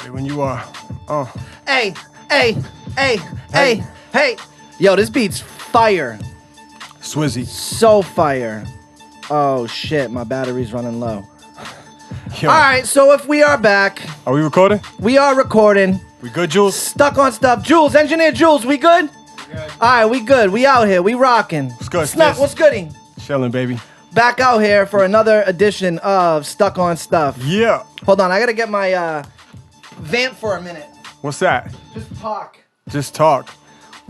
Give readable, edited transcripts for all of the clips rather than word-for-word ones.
Ready when you are. Hey. Yo, this beat's fire. Swizzy. So fire. Oh, shit. My battery's running low. Yo. All right, so if we are back. Are we recording? We are recording. We good, Jules? Stuck on stuff. Jules, Engineer Jules, we good? Good. All right, we good. We out here. We rocking. What's good, Snuk, Stiz? what's gooding? Chilling, baby. Back out here for another edition of Stuck on Stuff. Yeah. Hold on, I gotta get my vamp for a minute. What's that? Just talk. Just talk.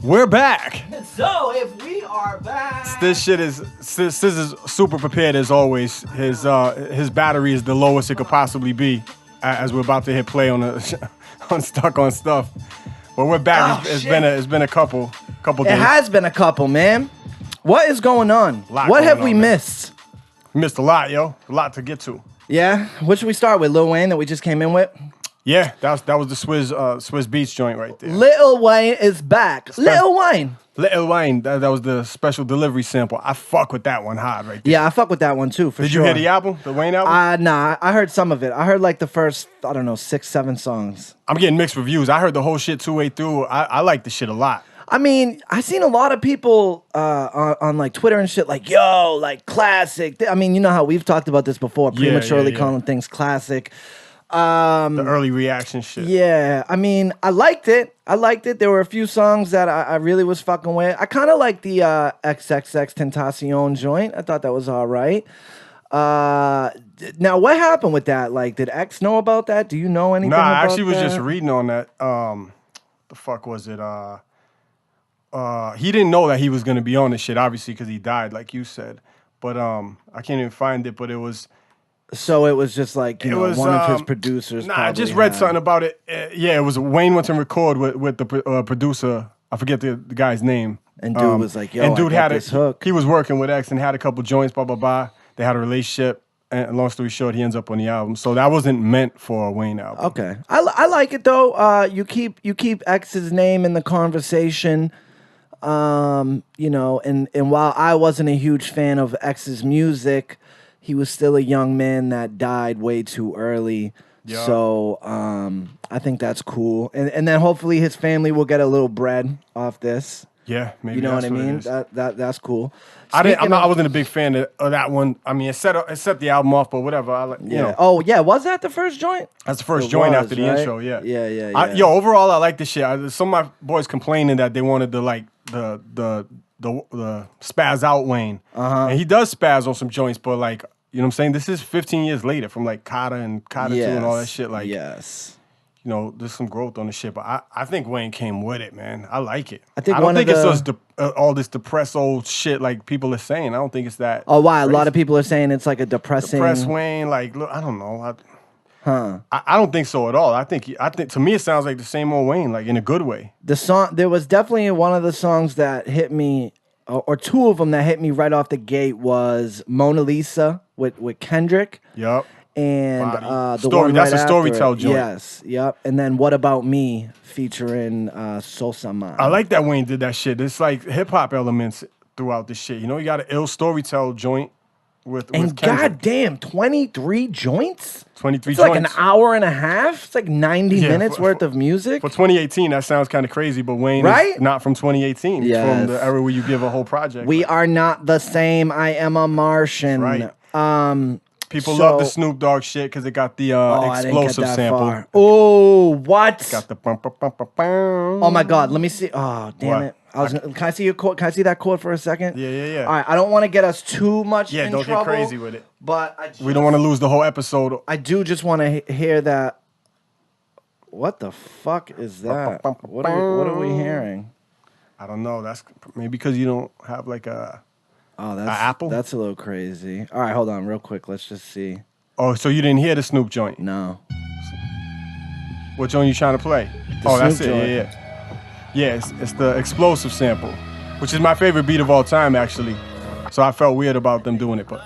We're back. So if we are back. This shit is Stiz is super prepared as always. His battery is the lowest it could possibly be as we're about to hit play on on Stuck on Stuff. But we're back. Oh, It's been a couple days. It has been a couple, man. What is going on? What have we missed? We missed a lot, yo. A lot to get to. Yeah. What should we start with? Lil Wayne that we just came in with? Yeah, that was the Swizz Beats joint right there. Lil Wayne is back. Lil Wayne. Lil Wayne, that was the special delivery sample. I fuck with that one hard right there. Yeah, I fuck with that one too, for Did sure. you hear the album, the Wayne album? Nah, I heard some of it. I heard like the first, 6, 7 songs. I'm getting mixed reviews. I heard the whole shit 2 way through. I like the shit a lot. I mean, I seen a lot of people on like Twitter and shit like, yo, like classic. I mean, you know how we've talked about this before, prematurely calling things classic. The early reaction shit. Yeah, I mean, I liked it. There were a few songs that I really was fucking with. I kind of like the XXX Tentacion joint. I thought that was all right. Now, what happened with that? Like, did X know about that? Do you know anything about that? Nah, I actually was just reading on that. The fuck was it? He didn't know that he was going to be on this shit, obviously, because he died, like you said. But I can't even find it, but it was... So it was just like, you know, one of his producers. Nah, I just read something about it. Yeah, it was Wayne went to record with the producer. I forget the guy's name. And dude was like, yo, and dude had this hook. He was working with X and had a couple joints, blah, blah, blah. They had a relationship. And long story short, he ends up on the album. So that wasn't meant for a Wayne album. Okay. I like it, though. You keep X's name in the conversation. You know, and while I wasn't a huge fan of X's music, he was still a young man that died way too early. Yeah. So I think that's cool. And then hopefully his family will get a little bread off this. Yeah, maybe. You know what I mean? That's cool. I wasn't a big fan of that one. I mean, it set the album off, but whatever. You know. Oh yeah, was that the first joint? That's the first joint after the intro. Yeah. Yeah. Yo, overall, I like this shit. Some of my boys complaining that they wanted the spaz out Wayne, and he does spaz on some joints, but like, you know what I'm saying? This is 15 years later from like Kata and Kata 2 and all that shit. Like, yes. You know, there's some growth on the shit, but I think Wayne came with it, man. I like it. I don't think it's just all this depressed old shit like people are saying. I don't think it's that. Oh, why? crazy. A lot of people are saying it's like a depressing. Depressed Wayne, like, look, I don't know. I don't think so at all. I think to me it sounds like the same old Wayne, like in a good way. The song, there was definitely one of the songs that hit me, or two of them that hit me right off the gate was Mona Lisa with Kendrick. Yep. And the Story, one that's right a storytell joint. Yes, yep. And then What About Me featuring Sosa Man. I like that Wayne did that shit. It's like hip hop elements throughout this shit. You know, you got an ill storytell joint with and goddamn, 23 joints? 23 it's joints. Like an hour and a half? It's like 90 minutes worth of music? For 2018, that sounds kind of crazy, but Wayne is not from 2018. Yes. It's from the era where you give a whole project. We are not the same. I am a Martian. Right. People love the Snoop Dogg shit because it got the explosive sample. Far. Oh, what? Got the Oh my God! Let me see. Oh, damn it! Can I see your chord? Can I see that chord for a second? Yeah. All right. I don't want to get us too much in don't trouble. get crazy with it. But we don't want to lose the whole episode. I do just want to hear that. What the fuck is that? What are we hearing? I don't know. That's maybe because you don't have like a. Oh, Apple? That's a little crazy. All right, hold on real quick. Let's just see. Oh, so you didn't hear the Snoop joint? No. What joint you trying to play? That's it. Yeah, it's the explosive sample, which is my favorite beat of all time, actually. So I felt weird about them doing it, but.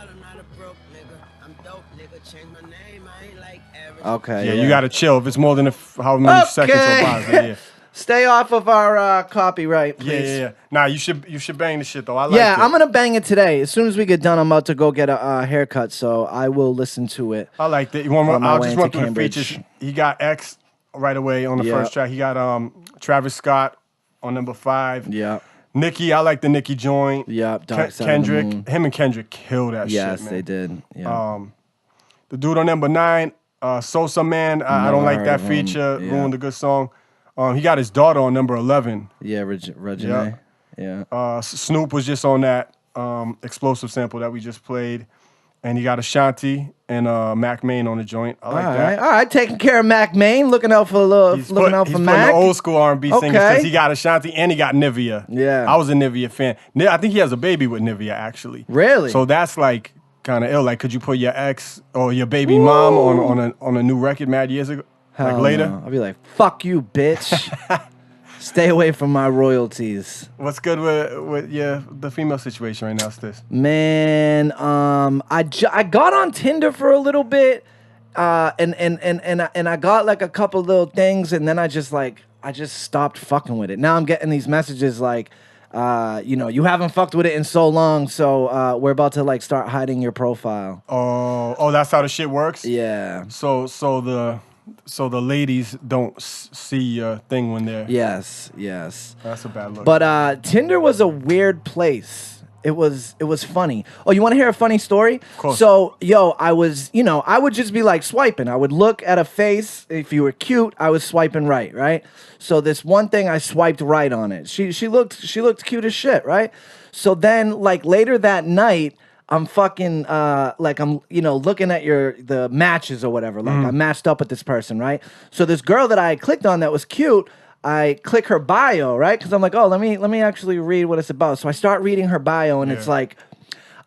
Okay. Yeah, you got to chill. If it's more than how many seconds or bars. Yeah. Stay off of our copyright, please. Yeah. Nah, you should bang the shit though. I like it. Yeah, I'm gonna bang it today. As soon as we get done, I'm about to go get a haircut, so I will listen to it. I like that. I'll just run through the features. He got X right away on the first track. He got Travis Scott on number 5. Yeah. Nicki, I like the Nicki joint. Yeah. Kendrick, him and Kendrick killed that shit, man. Yes, they did. Yeah. The dude on number 9, Sosa Man, I don't like that feature. Yeah. Ruined a good song. He got his daughter on number 11. Yeah, Regine. Yeah. Snoop was just on that explosive sample that we just played. And he got Ashanti and Mac Main on the joint. I like that. All right, taking care of Mac Main, looking out for He's Mac. putting the old school R&B singers because Okay. he got Ashanti and he got Nivea. Yeah. I was a Nivea fan. I think he has a baby with Nivea, actually. Really? So that's like kind of ill. Like, could you put your ex or your baby mom on a new record mad years ago? Hell later? no. I'll be like, fuck you, bitch. Stay away from my royalties. What's good with the female situation right now, Stiz? Man, I got on Tinder for a little bit, and I got like a couple little things, and then I just stopped fucking with it. Now I'm getting these messages like, you haven't fucked with it in so long, so we're about to like start hiding your profile. Oh, that's how the shit works? Yeah. So the ladies don't see your thing when they're... Yes. That's a bad look. But Tinder was a weird place. It was funny. Oh, you want to hear a funny story? Of course. So, I would just be like swiping. I would look at a face. If you were cute, I was swiping right? So this one thing, I swiped right on it. She looked cute as shit, right? So then, like later that night, I'm fucking I'm looking at the matches or whatever. Like I matched up with this person, right? So this girl that I clicked on that was cute, I click her bio, right? Because I'm like, oh, let me actually read what it's about. So I start reading her bio, and it's like,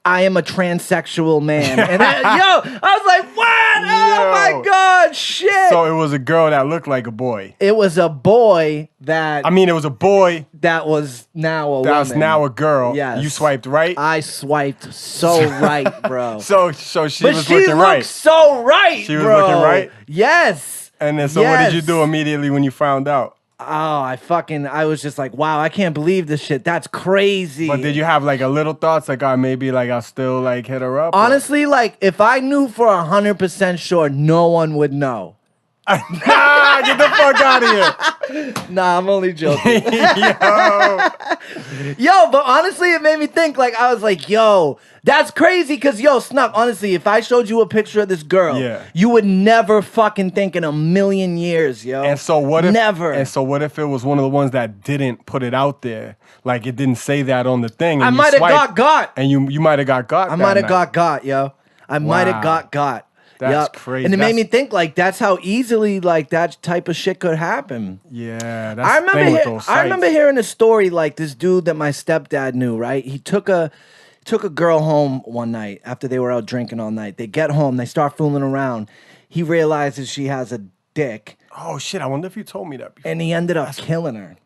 I am a transsexual man. And I was like, what? Oh my God, shit. So it was a girl that looked like a boy. It was a boy that... it was a boy that was now a woman. That's now a girl. Yes. You swiped right? I swiped so right, bro. So she was looking right. So right, She was bro. looking right? Yes. And then what did you do immediately when you found out? Oh, I was just like, wow, I can't believe this shit. That's crazy. But did you have like a little thoughts like, maybe like I'll still like hit her up? Honestly, like if I knew for 100% sure, no one would know. Get the fuck out of here. Nah, I'm only joking. Yo, but honestly, it made me think, like, I was like, yo, that's crazy, because, Snuk, honestly, if I showed you a picture of this girl, you would never fucking think in a million years, yo. And so what if... Never. And so what if it was one of the ones that didn't put it out there? Like, it didn't say that on the thing. I might have got. And you might have got I might have got, yo. I might have got. That's crazy. And it made me think, like, that's how easily, like, that type of shit could happen. Yeah, that's the thing with those sites. I remember hearing a story, like, this dude that my stepdad knew, right? He took a girl home one night after they were out drinking all night. They get home, they start fooling around. He realizes she has a dick. Oh, shit, I wonder if you told me that before. And he ended up killing her.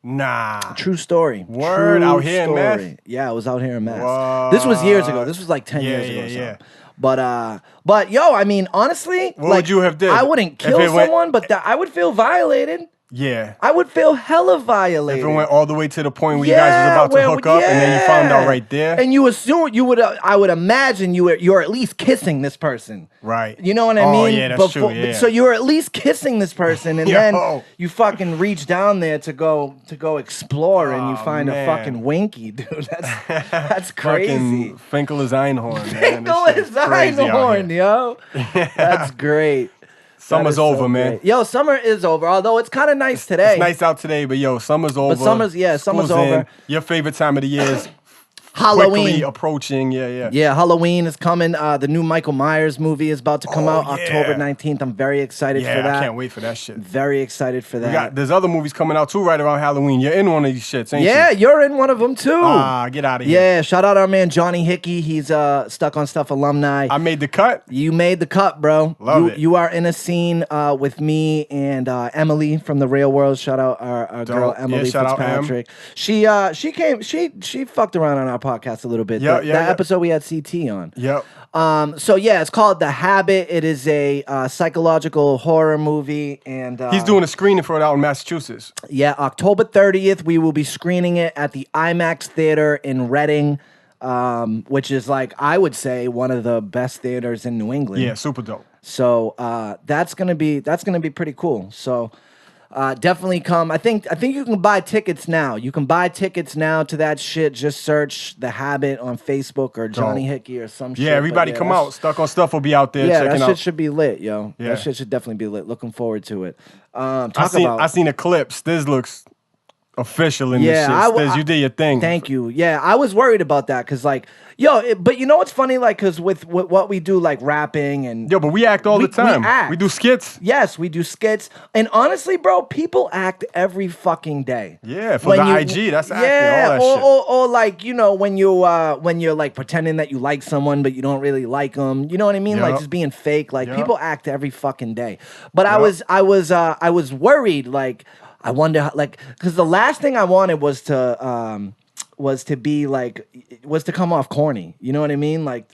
Nah. True story. Word, True out here in Mass? Yeah, it was out here in Mass. What? This was years ago. This was like 10 years ago or so. But yo, I mean, honestly, what would you have did? I wouldn't kill someone, but I would feel violated. Yeah. I would feel hella violated. If it went all the way to the point where you guys was about to hook up and then you found out right there. And you assume you would, I would imagine you're at least kissing this person. Right. You know what I mean? Oh, yeah, that's true, yeah. So you're at least kissing this person, and then you fucking reach down there to go explore, and you find a fucking winky, dude. That's crazy. Fucking Finkel is Einhorn, man. Finkel is Einhorn, yo. That's great. Summer's over, man. Great. Yo, summer is over, although it's kind of nice today. It's nice out today, but yo, summer's over. But summer's over. Your favorite time of the year is Halloween. Quickly approaching, yeah. Yeah, Halloween is coming. The new Michael Myers movie is about to come out October 19th. I'm very excited for that. Yeah, I can't wait for that shit. Very excited for that. There's other movies coming out too right around Halloween. You're in one of these shits, ain't you? Yeah, you're in one of them too. Get out of here. Yeah, shout out our man Johnny Hickey. He's Stuck on Stuff alumni. I made the cut. You made the cut, bro. Love it. You are in a scene with me and Emily from the Real World. Shout out our girl Emily Fitzpatrick. She fucked around on our podcast a little bit. That episode we had CT on. Yep. So yeah, it's called The Habit. It is a psychological horror movie, and he's doing a screening for it out in Massachusetts. Yeah, October 30th, we will be screening it at the IMAX Theater in Reading, which is like I would say one of the best theaters in New England. Yeah, super dope. So that's gonna be pretty cool. So definitely come. I think you can buy tickets now. You can buy tickets now to that shit. Just search The Habit on Facebook or Johnny Hickey or some shit. Yeah, everybody come out. Stuck on Stuff will be out there checking out. Yeah, that shit should be lit, yo. Yeah. That shit should definitely be lit. Looking forward to it. I seen a clip. Stiz looks official in this shit. Stiz, you did your thing. Thank you. Yeah, I was worried about that because, like, but you know what's funny? Like, because with what we do, like rapping and but we act all the time. We do skits. Yes, we do skits. And honestly, bro, people act every fucking day. Yeah, for IG, that's acting. All that shit. Or like, you know, when you're like pretending that you like someone but you don't really like them. You know what I mean? Like just being fake. Like people act every fucking day. But I was worried. Like, I wonder, like, because the last thing I wanted was to come off corny. You know what I mean? Like,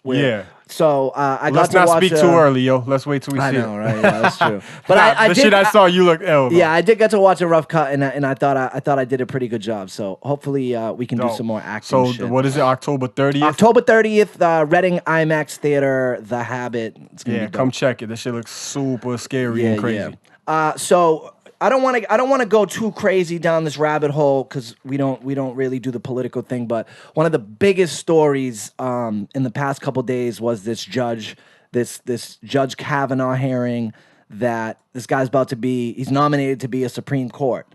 So I got to watch. Let's not speak too early, yo. Let's wait till we see it. I know, right? Yeah, that's true. But the shit I saw, you look ill. Yeah, I did get to watch a rough cut, and I thought I did a pretty good job. So hopefully we can do some more acting. So what is it? October 30th. October 30th, Reading IMAX Theater. The Habit. It's gonna be dope. Come check it. This shit looks super scary and crazy. Yeah. So I don't want to go too crazy down this rabbit hole because we don't really do the political thing. But one of the biggest stories in the past couple days was this Judge Kavanaugh hearing that this guy's he's nominated to be a Supreme Court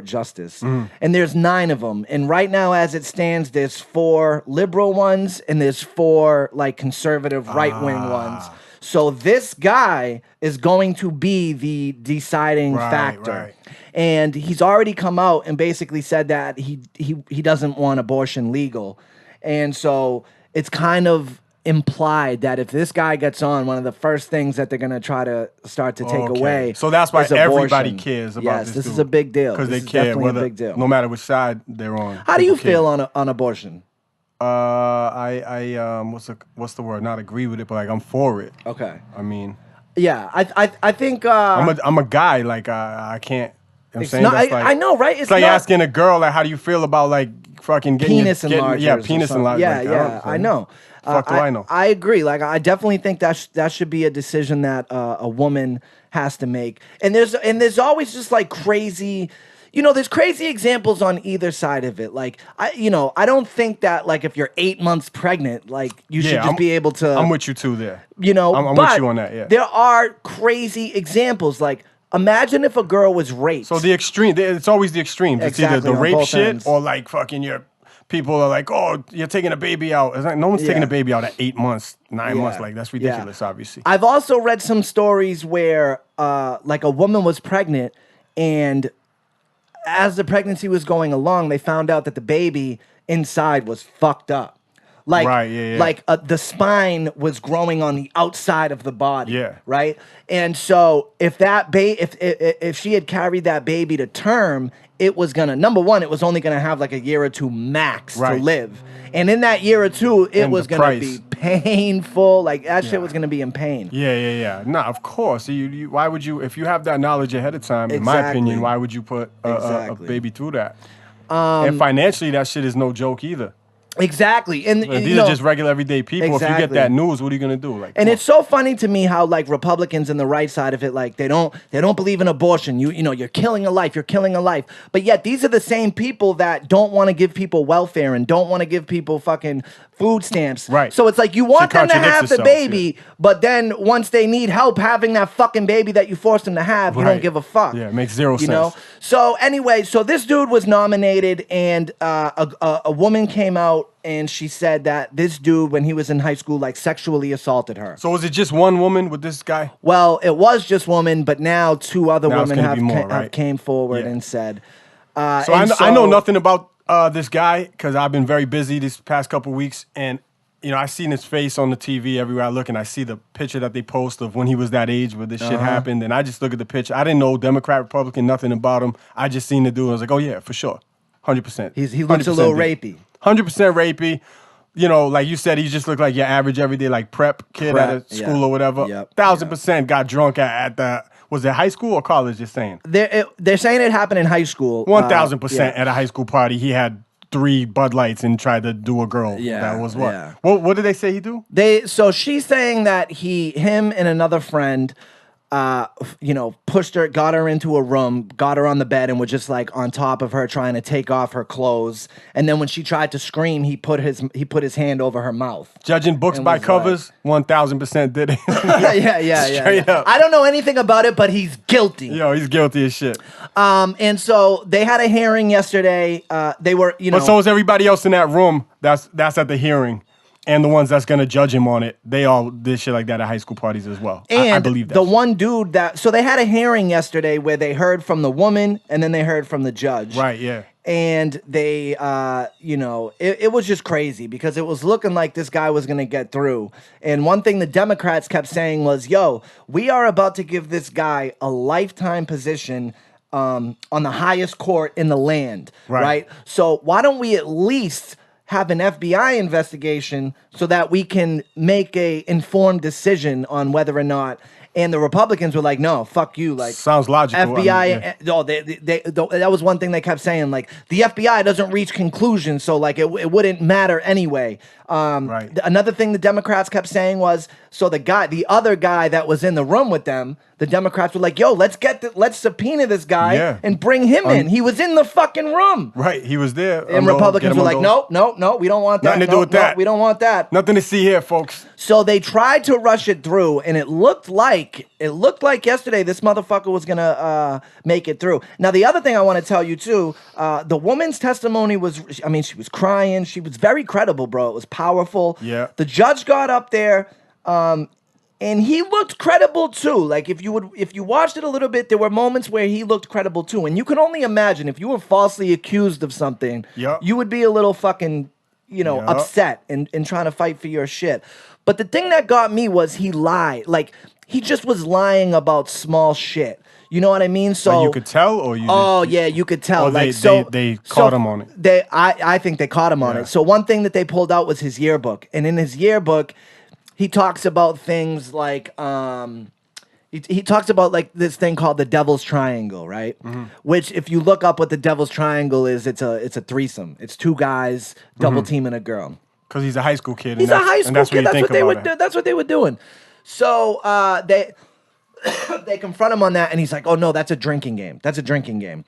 justice. And there's 9 of them. And right now, as it stands, there's 4 liberal ones and there's 4 like conservative right-wing ones. So this guy is going to be the deciding factor. Right. And he's already come out and basically said that he doesn't want abortion legal. And so it's kind of implied that if this guy gets on, one of the first things that they're going to try to start to take away. So that's why everybody cares about this. This is a big deal. Because they care whether, no matter which side they're on. How do you feel on abortion? What's the word? Not agree with it, but like I'm for it. Okay. I mean, yeah, I think I'm a guy. Like I can't. I'm saying that's like, I know, right? It's like asking a girl like, how do you feel about like fucking getting penis enlargers? Yeah, penis enlargers. Yeah, I know. Fuck do I know? I agree. Like I definitely think that should be a decision that a woman has to make. And there's always just like crazy. You know, there's crazy examples on either side of it. Like, I don't think that, like, if you're 8 months pregnant, like, you should just be able to... I'm with you, too, there. You know, I'm with you on that, yeah. There are crazy examples. Like, imagine if a girl was raped. So the extreme, it's always the extremes. Exactly, it's either the rape shit ends. or, like, fucking people are like, oh, you're taking a baby out. It's like, no one's taking a baby out at 8 months, 9 months. Like, that's ridiculous, obviously. I've also read some stories where, like, a woman was pregnant and... as the pregnancy was going along, they found out that the baby inside was fucked up. Like, like the spine was growing on the outside of the body. Yeah. Right. And so if that if she had carried that baby to term, it was gonna, number one, it was only gonna have like a year or 2 max to live. And in that year or 2, it was gonna be painful. Like that shit was gonna be in pain. Yeah. Nah, of course. Why would you, if you have that knowledge ahead of time, in my opinion, why would you put a baby through that? And financially, that shit is no joke either. Exactly. And these are just regular everyday people. Exactly. If you get that news, what are you gonna do? Like, and it's so funny to me how like Republicans and the right side of it, like they don't believe in abortion. You know, you're killing a life, But yet these are the same people that don't want to give people welfare and don't want to give people fucking food stamps. Right. So it's like you want them to have the baby, but then once they need help having that fucking baby that you forced them to have, you don't give a fuck. Yeah, it makes zero sense. You know? So anyway, so this dude was nominated and a woman came out and she said that this dude, when he was in high school, like sexually assaulted her. So was it just one woman with this guy? Well, it was just woman, but now 2 other women have came forward and said. So I know nothing about this guy because I've been very busy this past couple weeks, and you know I seen his face on the TV everywhere I look, and I see the picture that they post of when he was that age where this shit happened, and I just look at the picture. I didn't know Democrat, Republican, nothing about him. I just seen the dude. I was like, oh yeah, for sure, 100%. He looks a little rapey. 100% rapey. You know, like you said, he just looked like your average everyday like prep kid at a school or whatever. 1000% got drunk at the. Was it high school or college? Just saying. They're saying it happened in high school. 1000% at a high school party. He had 3 Bud Lights and tried to do a girl. Yeah, That was what? yeah. What did they say he do? So she's saying that him and another friend, pushed her, got her into a room, got her on the bed, and were just like on top of her, trying to take off her clothes. And then when she tried to scream, he put his hand over her mouth. Judging books by covers, 1,000% did it. yeah. Straight up. I don't know anything about it, but he's guilty. Yo, he's guilty as shit. And so they had a hearing yesterday. They were, But so is everybody else in that room. That's at the hearing. And the ones that's gonna judge him on it, they all did shit like that at high school parties as well. And I believe that. The one dude so they had a hearing yesterday where they heard from the woman and then they heard from the judge. Right, yeah. And they, it was just crazy because it was looking like this guy was going to get through. And one thing the Democrats kept saying was, yo, we are about to give this guy a lifetime position on the highest court in the land, right? So why don't we at least have an FBI investigation so that we can make a informed decision on whether or not. And the Republicans were like, no, fuck you. Like, sounds logical. FBI, that was one thing they kept saying. Like, the FBI doesn't reach conclusions, so like it wouldn't matter anyway. Right. Another thing the Democrats kept saying was, so the other guy that was in the room with them, the Democrats were like, yo, let's subpoena this guy and bring him in. He was in the fucking room. Right, he was there. And Republicans were like, no, we don't want that. Nothing to do with that. We don't want that. Nothing to see here, folks. So they tried to rush it through, and it looked like yesterday this motherfucker was gonna make it through. Now the other thing I want to tell you too, the woman's testimony was, she was crying. She was very credible, bro. It was powerful. Yeah. The judge got up there, and he looked credible too. Like if you watched it a little bit, there were moments where he looked credible too. And you can only imagine if you were falsely accused of something, you would be a little fucking, upset and trying to fight for your shit. But the thing that got me was he lied. Like he just was lying about small shit. You know what I mean? So you could tell, or you? Oh yeah, you could tell. Oh, they caught him on it. I think they caught him on it. So one thing that they pulled out was his yearbook, and in his yearbook, he talks about things like he talks about like this thing called the Devil's Triangle, right? Mm-hmm. Which, if you look up what the Devil's Triangle is, it's a threesome. It's 2 guys double teaming a girl. Because he's a high school kid. He's a high school kid. That's what they were doing. So they confront him on that, and he's like, "Oh no, that's a drinking game. That's a drinking game."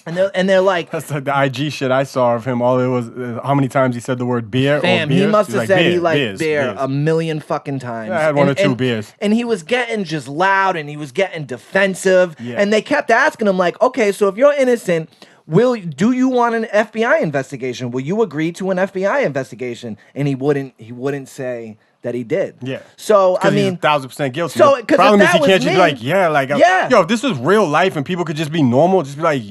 And they're like, that's the IG shit I saw of him. All it was, how many times he said the word beer? Fam, or beers? He must have said he liked beer beers. a million fucking times. Yeah, I had one or two beers. And he was getting just loud, and he was getting defensive. Yeah. And they kept asking him like, okay, so if you're innocent, do you want an FBI investigation? Will you agree to an FBI investigation? And he wouldn't say that he did. Yeah. So I he's mean, 1,000% guilty. So the problem is he can't just be like, yeah. Yo, if this was real life and people could just be normal, just be like,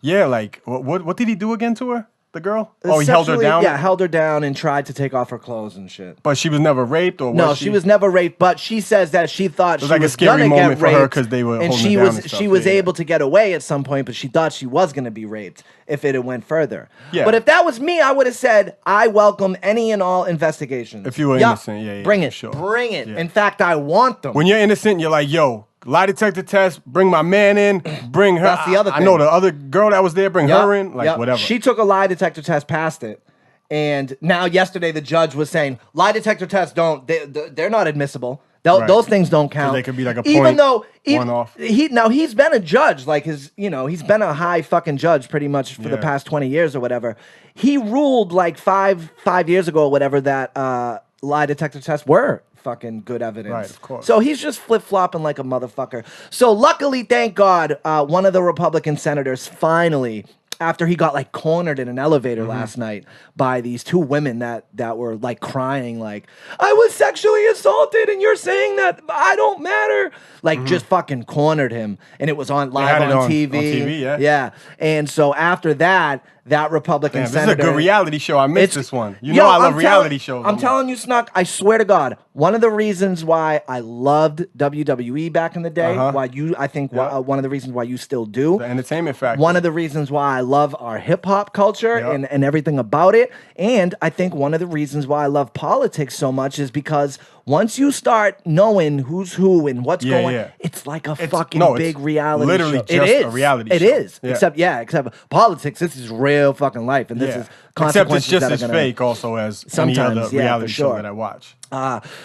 yeah, like what did he do again to her? The girl? Oh, he held her down? Yeah, held her down and tried to take off her clothes and shit. But she was never raped, or no, she was never raped. But she says that she thought she was like a scary moment for her because they were and holding her down and stuff. She was able to get away at some point, but she thought she was going to be raped if it had went further. Yeah. But if that was me, I would have said I welcome any and all investigations. If you were innocent, bring it, sure. bring it. Yeah. In fact, I want them. When you're innocent, you're like, yo, lie detector test, bring my man in, bring her. That's the other thing. I know the other girl that was there, bring her in, like whatever. She took a lie detector test, passed it. And now yesterday the judge was saying lie detector tests they're not admissible. Those things don't count. They could be like a point, even though one off. He's been a judge, like he's been a high fucking judge pretty much for the past 20 years or whatever. He ruled like five years ago or whatever that lie detector tests were fucking good evidence. Right, of course. So he's just flip-flopping like a motherfucker. So luckily, thank God, one of the Republican senators finally, after he got like cornered in an elevator last night by these 2 women that were like crying, like, I was sexually assaulted and you're saying that I don't matter. Like just fucking cornered him. And it was live on TV. On TV, yeah. Yeah. And so after that Republican senator. This is a good reality show. I missed this one. I love reality shows. I'm telling you, Snuk, I swear to God, one of the reasons why I loved WWE back in the day, one of the reasons why you still do. The entertainment factor. One of the reasons why I love our hip-hop culture and everything about it. And I think one of the reasons why I love politics so much is because Once you start knowing who's who and what's going, yeah. it's like a No, big reality literally show. just a reality show. It is. Yeah. Except politics. This is real fucking life, and this is consequences. Except it's just that as are gonna, fake also as any other reality show that I watch.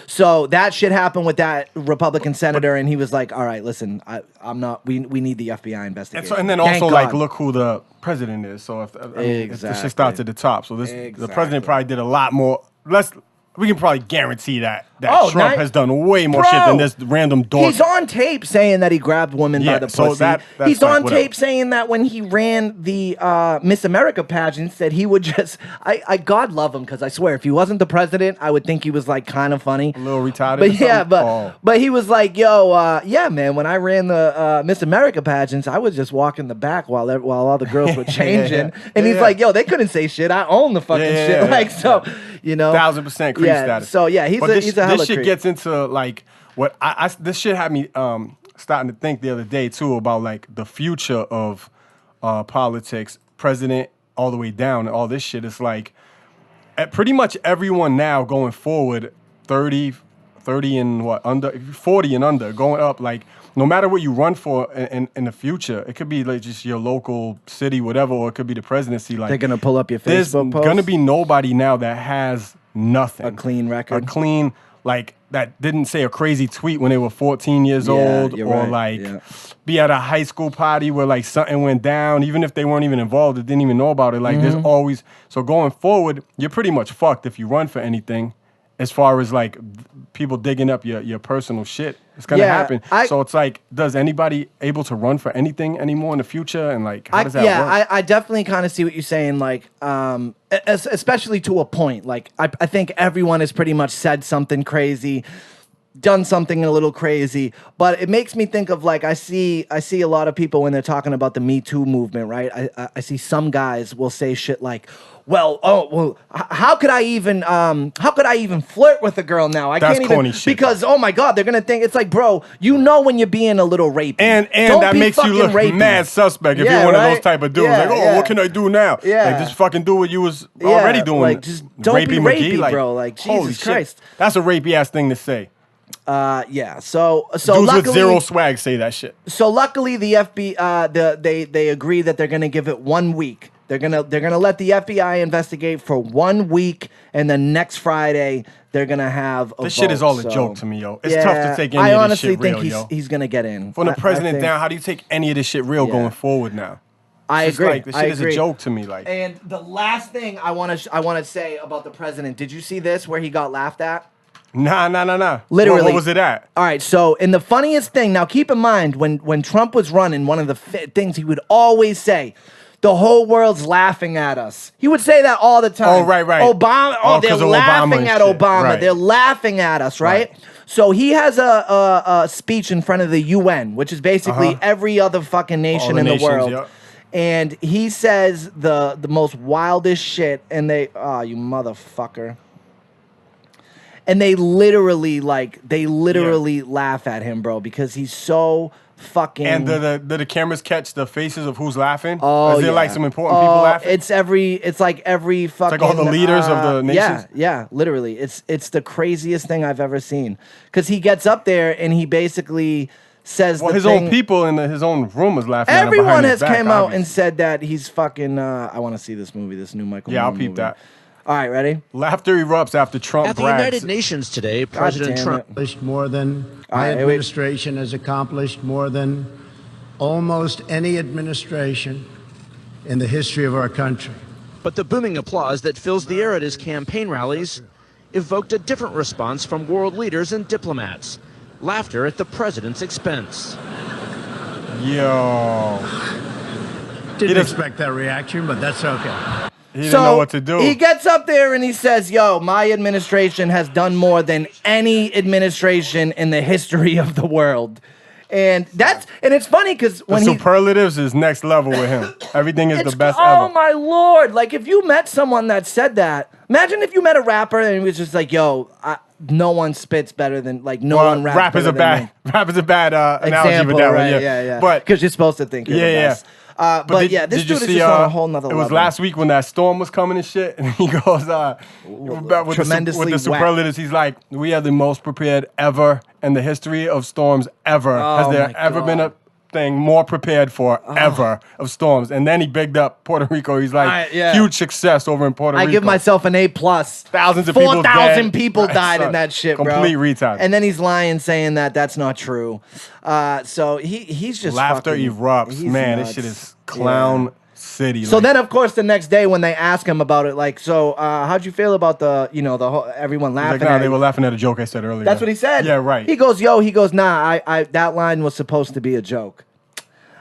So that shit happened with that Republican senator, and he was like, "All right, listen, I'm not. We need the FBI investigation." And then also like look who the president is. So if the shit starts at the top, so the president probably did a lot more. We can probably guarantee that Trump has done way more shit than this random dork. He's on tape saying that he grabbed women by the pussy. That's he's on tape saying that when he ran the Miss America pageants, that he would just, I God love him, because I swear, if he wasn't the president, I would think he was like kind of funny. A little retarded. But he was like, yo, yeah, man, when I ran the Miss America pageants, I would just walk in the back while all the girls were changing. And he's like, yo, they couldn't say shit. I own the fucking shit. So, you know. 1000% creep status. So, yeah, he's a hella this shit creep. gets into like what this shit had me starting to think the other day too about like the future of politics, president all the way down, and all this shit. It's like pretty much everyone now going forward, 30 and what under 40 and under, going up, like no matter what you run for in the future, it could be like just your local city, whatever, or it could be the presidency. Like they're gonna pull up your Facebook there's post. Gonna be nobody now that has nothing. A clean record. A clean, like, that didn't say a crazy tweet when they were 14 years old, or be at a high school party where like something went down, even if they weren't even involved, they didn't even know about it. Like there's always, so going forward, you're pretty much fucked if you run for anything, as far as like people digging up your personal shit. It's gonna happen. So it's like, does anybody able to run for anything anymore in the future? And like, how does that work? I definitely kind of see what you're saying. Like, especially to a point. Like, I think everyone has pretty much said something crazy, done something a little crazy, but it makes me think of like I see a lot of people when they're talking about the Me Too movement, right? I see some guys will say shit like, how could I even flirt with a girl now? That's can't corny even shit, because oh my god, they're gonna think it's like, bro, you know when you're being a little rapey, and Don't that be makes you look rapey. mad suspect if you're one of those type of dudes. Like, what can I do now? Like, just fucking do what you was already doing. Like, just don't be rapey, McGee. bro. Like, Jesus Christ, that's a rapey ass thing to say. So dudes luckily, with zero swag say that shit. So luckily, the FBI, they agree that they're gonna give it 1 week. They're gonna let the FBI investigate for 1 week, and then next Friday they're gonna have a This shit is all a joke to me, yo. It's tough to take any of this shit real, yo. I honestly think he's gonna get in. From the president down, how do you take any of this shit real going forward now? I agree. Like, this shit is a joke to me. Like, and the last thing I want to say about the president, did you see this where he got laughed at? Nah. Literally. What was it at? All right, so, and the funniest thing, now keep in mind, when Trump was running, one of the things he would always say, the whole world's laughing at us. He would say that all the time. Oh, right. Obama, they're laughing at Obama. Right. They're laughing at us, right? So he has a speech in front of the UN, which is basically every other fucking nation in the world. Yep. And he says the most wildest shit, and you motherfucker. And they literally laugh at him, bro, because he's so fucking. And do the cameras catch the faces of who's laughing? Oh, is there like some important people laughing? It's like every fucking. It's like all the leaders of the nations. Yeah, literally. It's the craziest thing I've ever seen. Because he gets up there and he basically says, his own people in his own room was laughing. Everyone has came out and said that he's fucking. I want to see this movie, this new Michael. Yeah, Moore I'll peep movie. that. All right, ready? Laughter erupts after Trump At the brags. United Nations today, President Trump accomplished more than my administration has accomplished, more than almost any administration in the history of our country. But the booming applause that fills the air at his campaign rallies evoked a different response from world leaders and diplomats. Laughter at the president's expense. Yo. Didn't expect that reaction, but that's okay. He didn't know what to do. He gets up there and he says, yo, my administration has done more than any administration in the history of the world. And it's funny because when the superlatives is next level with him. Everything is the best ever. Oh my Lord. Like if you met someone that said that, imagine if you met a rapper and he was just like, yo, no one spits better than, like, no one raps Rap is a bad analogy example, with that right? one. Yeah. But because you're supposed to think you're the best. But yeah, this dude is just on a whole nother level. It was last week when that storm was coming and shit, and he goes, with the superlatives, he's like, we are the most prepared ever in the history of storms ever. Has there ever been a thing more prepared for ever of storms? And then he bigged up Puerto Rico. He's like, huge success over in Puerto Rico. I give myself an A+. Thousands of people 4,000 people died in that shit, bro. Complete retard. And then he's lying, saying that that's not true. So he's just laughter erupts. Man, nuts. This shit is clown city. So then, of course, the next day when they ask him about it, like, so how'd you feel about the whole, everyone laughing? They were laughing at a joke I said earlier. That's what he said. Yeah, right. He goes, nah, I that line was supposed to be a joke.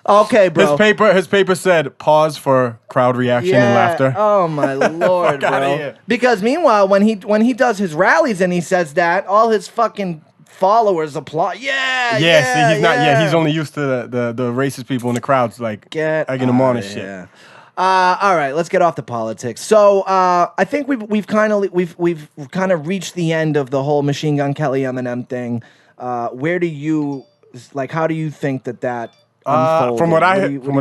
Okay, bro. His paper said pause for crowd reaction and laughter. Oh my lord, bro. Because meanwhile, when he does his rallies and he says that, all his fucking followers applaud. See, he's not. Yeah, he's only used to the racist people in the crowds, like egging him on and shit. All right, let's get off the politics. So I think we've kind of reached the end of the whole Machine Gun Kelly Eminem thing. Where do you how do you think that unfolded? From what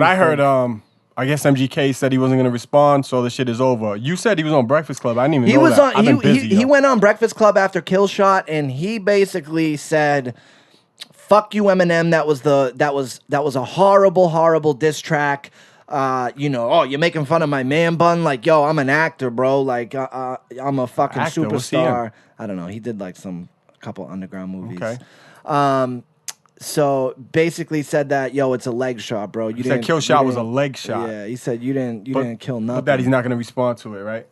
I heard, I guess MGK said he wasn't going to respond, so the shit is over. You said he was on Breakfast Club. I didn't even know that. I've been busy, he went on Breakfast Club after Killshot, and he basically said, "Fuck you, Eminem. That was a horrible diss track. You're making fun of my man bun. Like, yo, I'm an actor, bro. Like, I'm a fucking superstar. I don't know. He did like a couple underground movies. Okay. So basically said that, yo, it's a leg shot, bro. You said kill shot was a leg shot. Yeah, he said you didn't kill nothing. But that he's not going to respond to it, right?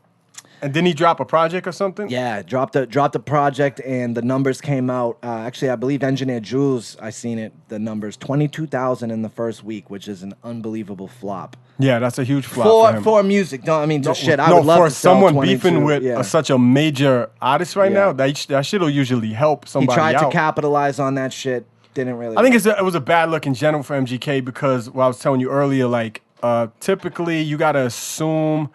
And didn't he drop a project or something? Yeah, dropped a project, and the numbers came out. Actually, I believe Engineer Jules, I seen it. The numbers 22,000 in the first week, which is an unbelievable flop. Yeah, that's a huge flop for music. I would love to for sell someone 22, beefing with such a major artist right now. That shit will usually help somebody. He tried to capitalize on that shit. Didn't really. I think it was a bad look in general for MGK because I was telling you earlier, like typically you gotta assume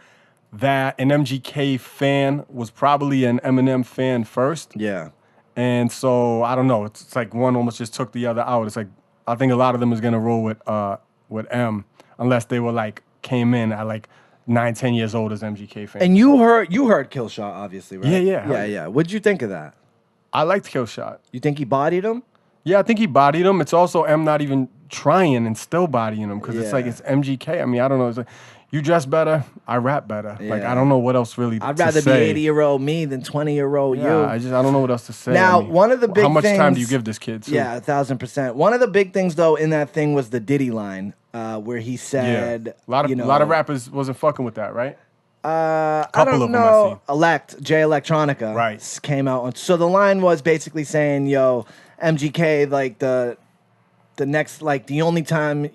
that an MGK fan was probably an Eminem fan first. Yeah. And so I don't know. It's like one almost just took the other out. It's like I think a lot of them is gonna roll with M unless they were like came in at like 9-10 years old as MGK fans. And you heard Killshot, obviously, right? Yeah. What'd you think of that? I liked Killshot. You think he bodied him? Yeah, I think he bodied him. It's also M not even trying and still bodying him because it's like it's MGK. I mean, I don't know. It's like you dress better, I rap better. Yeah. Like I don't know what else really. I'd rather be 80-year-old me than 20-year-old you. I don't know what else to say. Now, one of the big things. How much time do you give this kid? Too? Yeah, 1,000%. One of the big things though in that thing was the Diddy line, where he said, a lot of rappers wasn't fucking with that, right? I don't know. Jay Electronica, came out. So the line was basically saying, "Yo, MGK, like the next, like the only time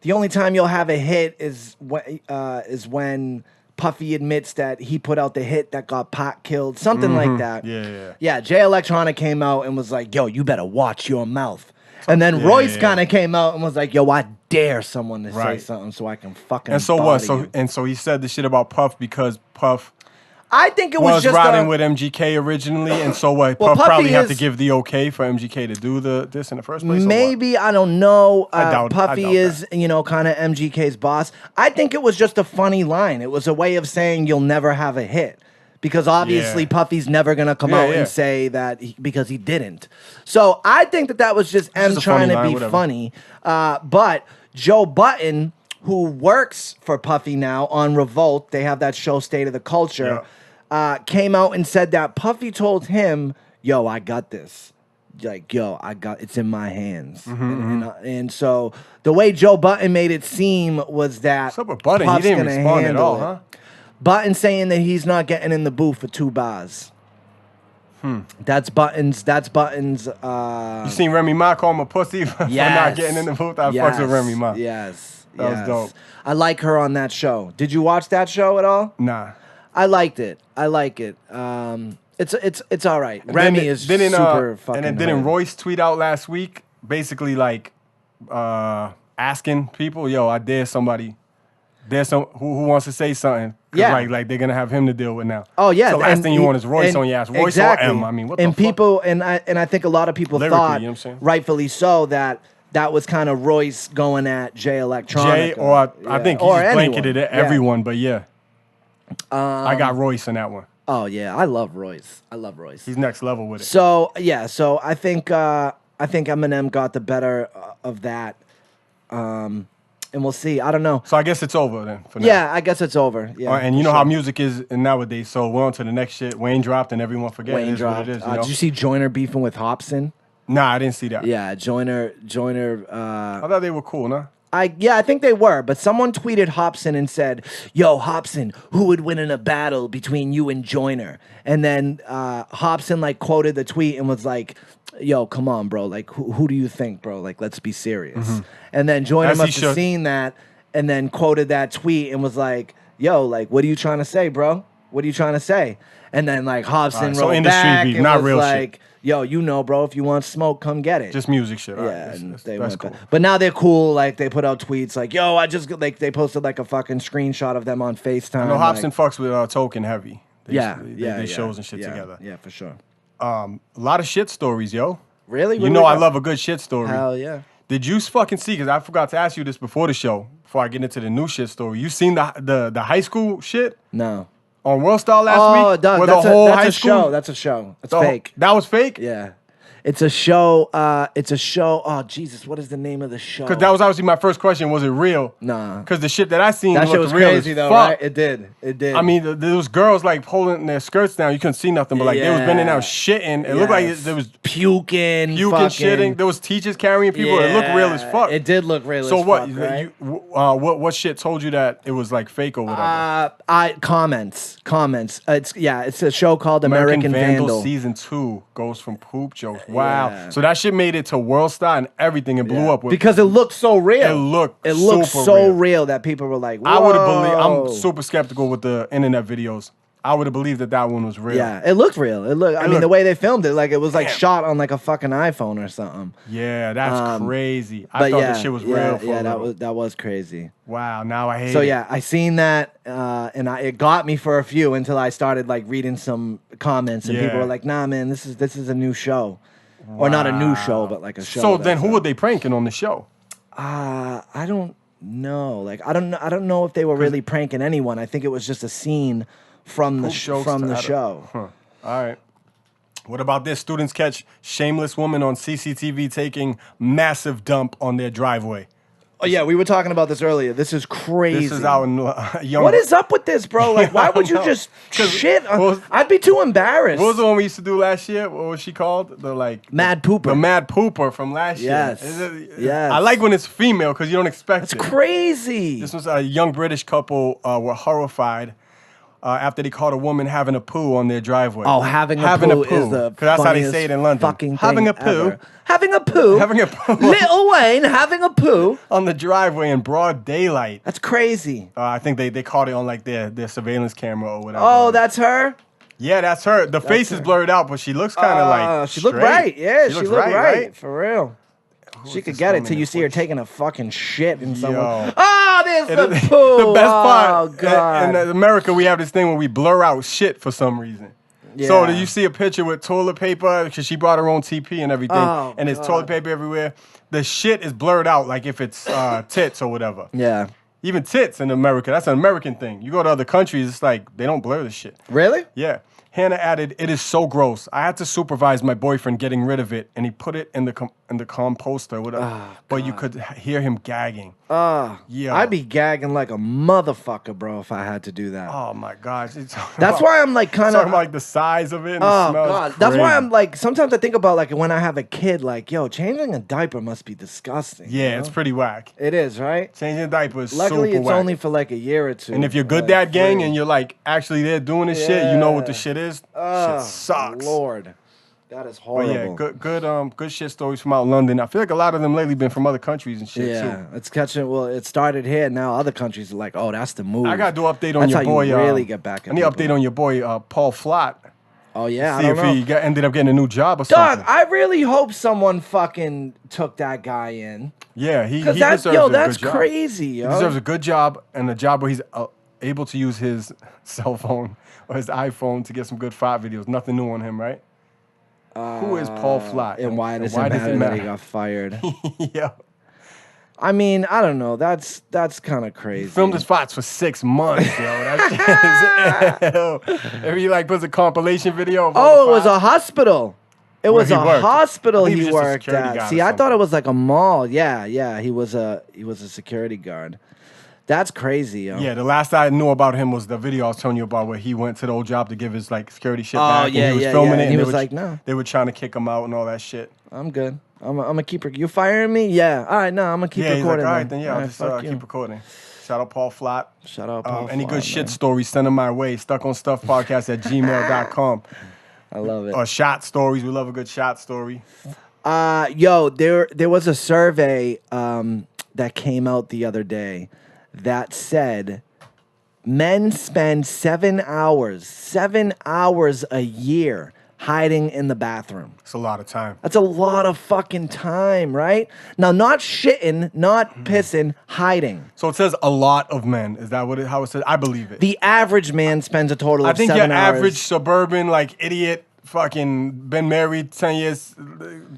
you'll have a hit is when Puffy admits that he put out the hit that got Pac killed, something like that." Yeah. Jay Electronica came out and was like, "Yo, you better watch your mouth." And then Royce kind of came out and was like, "Yo, I dare someone to say something so I can fucking." And so what? You. So he said the shit about Puff because Puff. I think it was just riding with MGK originally, and so what? Puff probably had to give the okay for MGK to do this in the first place. Maybe, I don't know. I doubt Puffy is kind of MGK's boss. I think it was just a funny line. It was a way of saying you'll never have a hit. Because obviously Puffy's never going to come out and say that because he didn't. So I think that was just M trying to be funny. But Joe Button, who works for Puffy now on Revolt, they have that show State of the Culture, came out and said that Puffy told him, "Yo, I got this. Like, yo, it's in my hands." And so the way Joe Button made it seem was that what's up with Button? He didn't respond at all, huh? Button saying that he's not getting in the booth for 2 bars. That's Button's. You seen Remy Ma call him a pussy for not getting in the booth? I fucks with Remy Ma. Yes. That was dope. I like her on that show. Did you watch that show at all? Nah. I liked it. I like it. It's all right. Remy is super fucking. And then didn't Royce tweet out last week, basically like asking people, "Yo, I dare somebody." There's some who wants to say something. Like they're gonna have him to deal with now. Oh yeah. So the last thing you want is Royce on your ass. Royce or M. I mean, what the fuck? And I think a lot of people thought, rightfully so, that that was kind of Royce going at Jay Electronica. I think he just blanketed everyone, but I got Royce in that one. Oh yeah, I love Royce. He's next level with it. So I think Eminem got the better of that, and we'll see. I don't know. So I guess it's over then. For now. Yeah, I guess it's over. Yeah, and you know how music is nowadays. So we're on to the next shit. Wayne dropped, and everyone forget Wayne dropped. what it is. You know? Did you see Joyner beefing with Hobson? Nah, I didn't see that. Yeah, Joyner. I thought they were cool, nah? I think they were, but someone tweeted Hobson and said, "Yo, Hobson, who would win in a battle between you and Joyner?" And then Hobson like quoted the tweet and was like, "Yo, come on, bro. Like, who do you think, bro? Like, let's be serious." Mm-hmm. And then Joyner must have seen that and then quoted that tweet and was like, "Yo, like, what are you trying to say, bro? What are you trying to say?" And then like Hobson wrote back beef, and not was real like, shit. "Yo, you know, bro, if you want smoke, come get it." Just music shit. Yeah, right. and that's cool. But now they're cool. Like they put out tweets like, "Yo, I just like," they posted like a fucking screenshot of them on FaceTime. I know Hobson fucks with Token heavy. They shows and shit yeah, together. Yeah, for sure. A lot of shit stories, yo. Really? You know I love a good shit story. Hell yeah. Did you fucking see? Because I forgot to ask you this before the show. Before I get into the new shit story, you seen the high school shit? No. On World Star last week? Doug, Where that's the whole that's high a school? show. That's a show. It's fake. That was fake? Yeah. It's a show. Oh, Jesus. What is the name of the show? Because that was obviously my first question. Was it real? Nah. Because the shit that I seen That shit looked was real crazy, as though, fuck. right? It did. I mean, there was girls like pulling their skirts down. You couldn't see nothing, but like they was bending down shitting. It looked like there was puking, shitting. There was teachers carrying people. It looked real as fuck. It did look real so as what? fuck, right? What shit told you that it was like fake or whatever? Comments. It's a show called American Vandal. Season 2 goes from poop jokes. Wow. Yeah. So that shit made it to World Star and everything and blew up with because it looked so real. It looked so real that people were like, whoa. I would have believed. I'm super skeptical with the internet videos. I would have believed that one was real. Yeah, it looked real. I mean, the way they filmed it, like it was like shot on like a fucking iPhone or something. Yeah, that's crazy. I thought this shit was real. Yeah, that was crazy. Wow, now I hate it. So yeah, I seen that, and it got me for a few until I started like reading some comments, and people were like, "Nah, man, this is a new show." Wow. Or not a new show, but like a show. So then, who were they pranking on the show? I don't know. Like, I don't know if they were really pranking anyone. I think it was just a scene from the show. Huh. All right. What about this? Students catch shameless woman on CCTV taking massive dump on their driveway. Oh yeah, we were talking about this earlier. This is crazy. This is our young. What is up with this, bro? Like, why would you just shit? I'd be too embarrassed. What was the one we used to do last year? What was she called? Mad Pooper. The Mad Pooper from last year. Yes. I like when it's female because you don't expect it. It's crazy. This was a young British couple were horrified after they caught a woman having a poo on their driveway. Oh, having a poo is the because that's how they say it in London. Fucking having a poo. Ever. Having a poo. Lil Wayne having a poo on the driveway in broad daylight. That's crazy. I think they caught it on like their surveillance camera or whatever. Oh, that's her? Yeah, that's her. The face is blurred out, but she looks kind of like she looked right. Yeah, she looked right. For real. She could get it till you see her taking a fucking shit in someone. There's the poo. The best part. Oh, God. In America, we have this thing where we blur out shit for some reason. Yeah. So you see a picture with toilet paper because she brought her own TP and everything, and there's toilet paper everywhere. The shit is blurred out like if it's tits or whatever. Yeah. Even tits in America, that's an American thing. You go to other countries, it's like they don't blur the shit. Really? Yeah. Hannah added, "It is so gross. I had to supervise my boyfriend getting rid of it, and he put it in the composter, whatever. But you could hear him gagging. Yeah, I'd be gagging like a motherfucker, bro, if I had to do that. Oh my gosh, that's why I'm like kind of talking about like the size of it. And the smell God, that's why I'm like sometimes I think about like when I have a kid, like yo, changing a diaper must be disgusting. Yeah, you know? It's pretty whack. It is, right? Changing a diaper is luckily super it's whack. only for like a year or two. And if you're good dad gang and you're like actually there doing this shit, you know what the shit is. Shit sucks. Lord, that is horrible. But yeah, good shit stories from out London. I feel like a lot of them lately been from other countries and shit too. Yeah, it's catching. Well, it started here. Now other countries are like, oh, that's the move. I got to do update on your boy. You really get back. I need update on your boy Paul Flott. Oh yeah, see if he ended up getting a new job or something. Dog, I really hope someone fucking took that guy in. Yeah, he deserves a good job. That's crazy. Yo. He deserves a good job and a job where he's able to use his cell phone or his iPhone to get some good fight videos. Nothing new on him, right? Who is Paul Flott? And why does it matter that he got fired? Yeah. I mean, I don't know. That's kind of crazy. Filmed his fights for 6 months, yo. That shit is ill. If he like puts a compilation video of all it the was a fights. hospital. It was a worked. hospital I think he he was just a worked security at. guard See, or I thought it something. was like a mall. Yeah. He was a security guard. That's crazy, yo. Yeah, the last I knew about him was the video I was telling you about where he went to the old job to give his like security shit back. yeah, and he was yeah, filming yeah. it And he they was were- like, no. They were trying to kick him out and all that shit. I'm good. I'm a keeper. You firing me? Yeah. All right, no, I'm gonna keep Yeah, he's like, recording. all right, then yeah, All I'll right, just fuck you. keep recording. Shout out Paul Flott. Shout out Paul Any Flott, good shit man. stories, send them my way. StuckOnStuffPodcast at gmail.com. I love it. Or shot stories. We love a good shot story. Yo, there was a survey that came out the other day that said men spend 7 hours a year hiding in the bathroom. It's a lot of time. That's a lot of fucking time, right? Now, not shitting, not pissing, hiding. So it says a lot of men. Is that how it says? I believe it. The average man spends a total I of think 7 your hours. average suburban, like, idiot, fucking been married 10 years,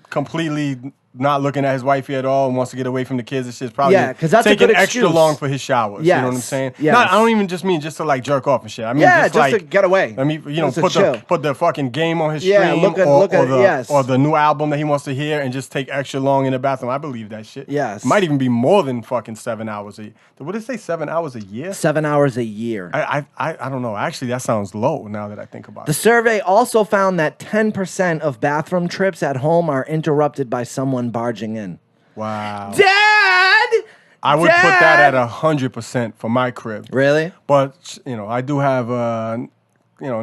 completely not looking at his wifey at all and wants to get away from the kids and shit. Probably Yeah, 'cause that's a taking good extra excuse. long for his showers. You know what I'm Yes, saying? yes. Not, I don't even just mean just to like jerk off and shit. I mean Yeah, just just like to get away. I mean, you know, Just to put chill. the fucking game on his Yeah, stream look at yes. or the new album that he wants to hear and just take extra long in the bathroom. I believe that shit. Yes. Might even be more than fucking 7 hours a year. What did it say? 7 hours a year? 7 hours a year. I don't know. Actually, that sounds low now that I think about The it. survey also found that 10% of bathroom trips at home are interrupted by someone barging in. Wow. Dad! I would put that at 100% for my crib. Really? But, you know, I do have, an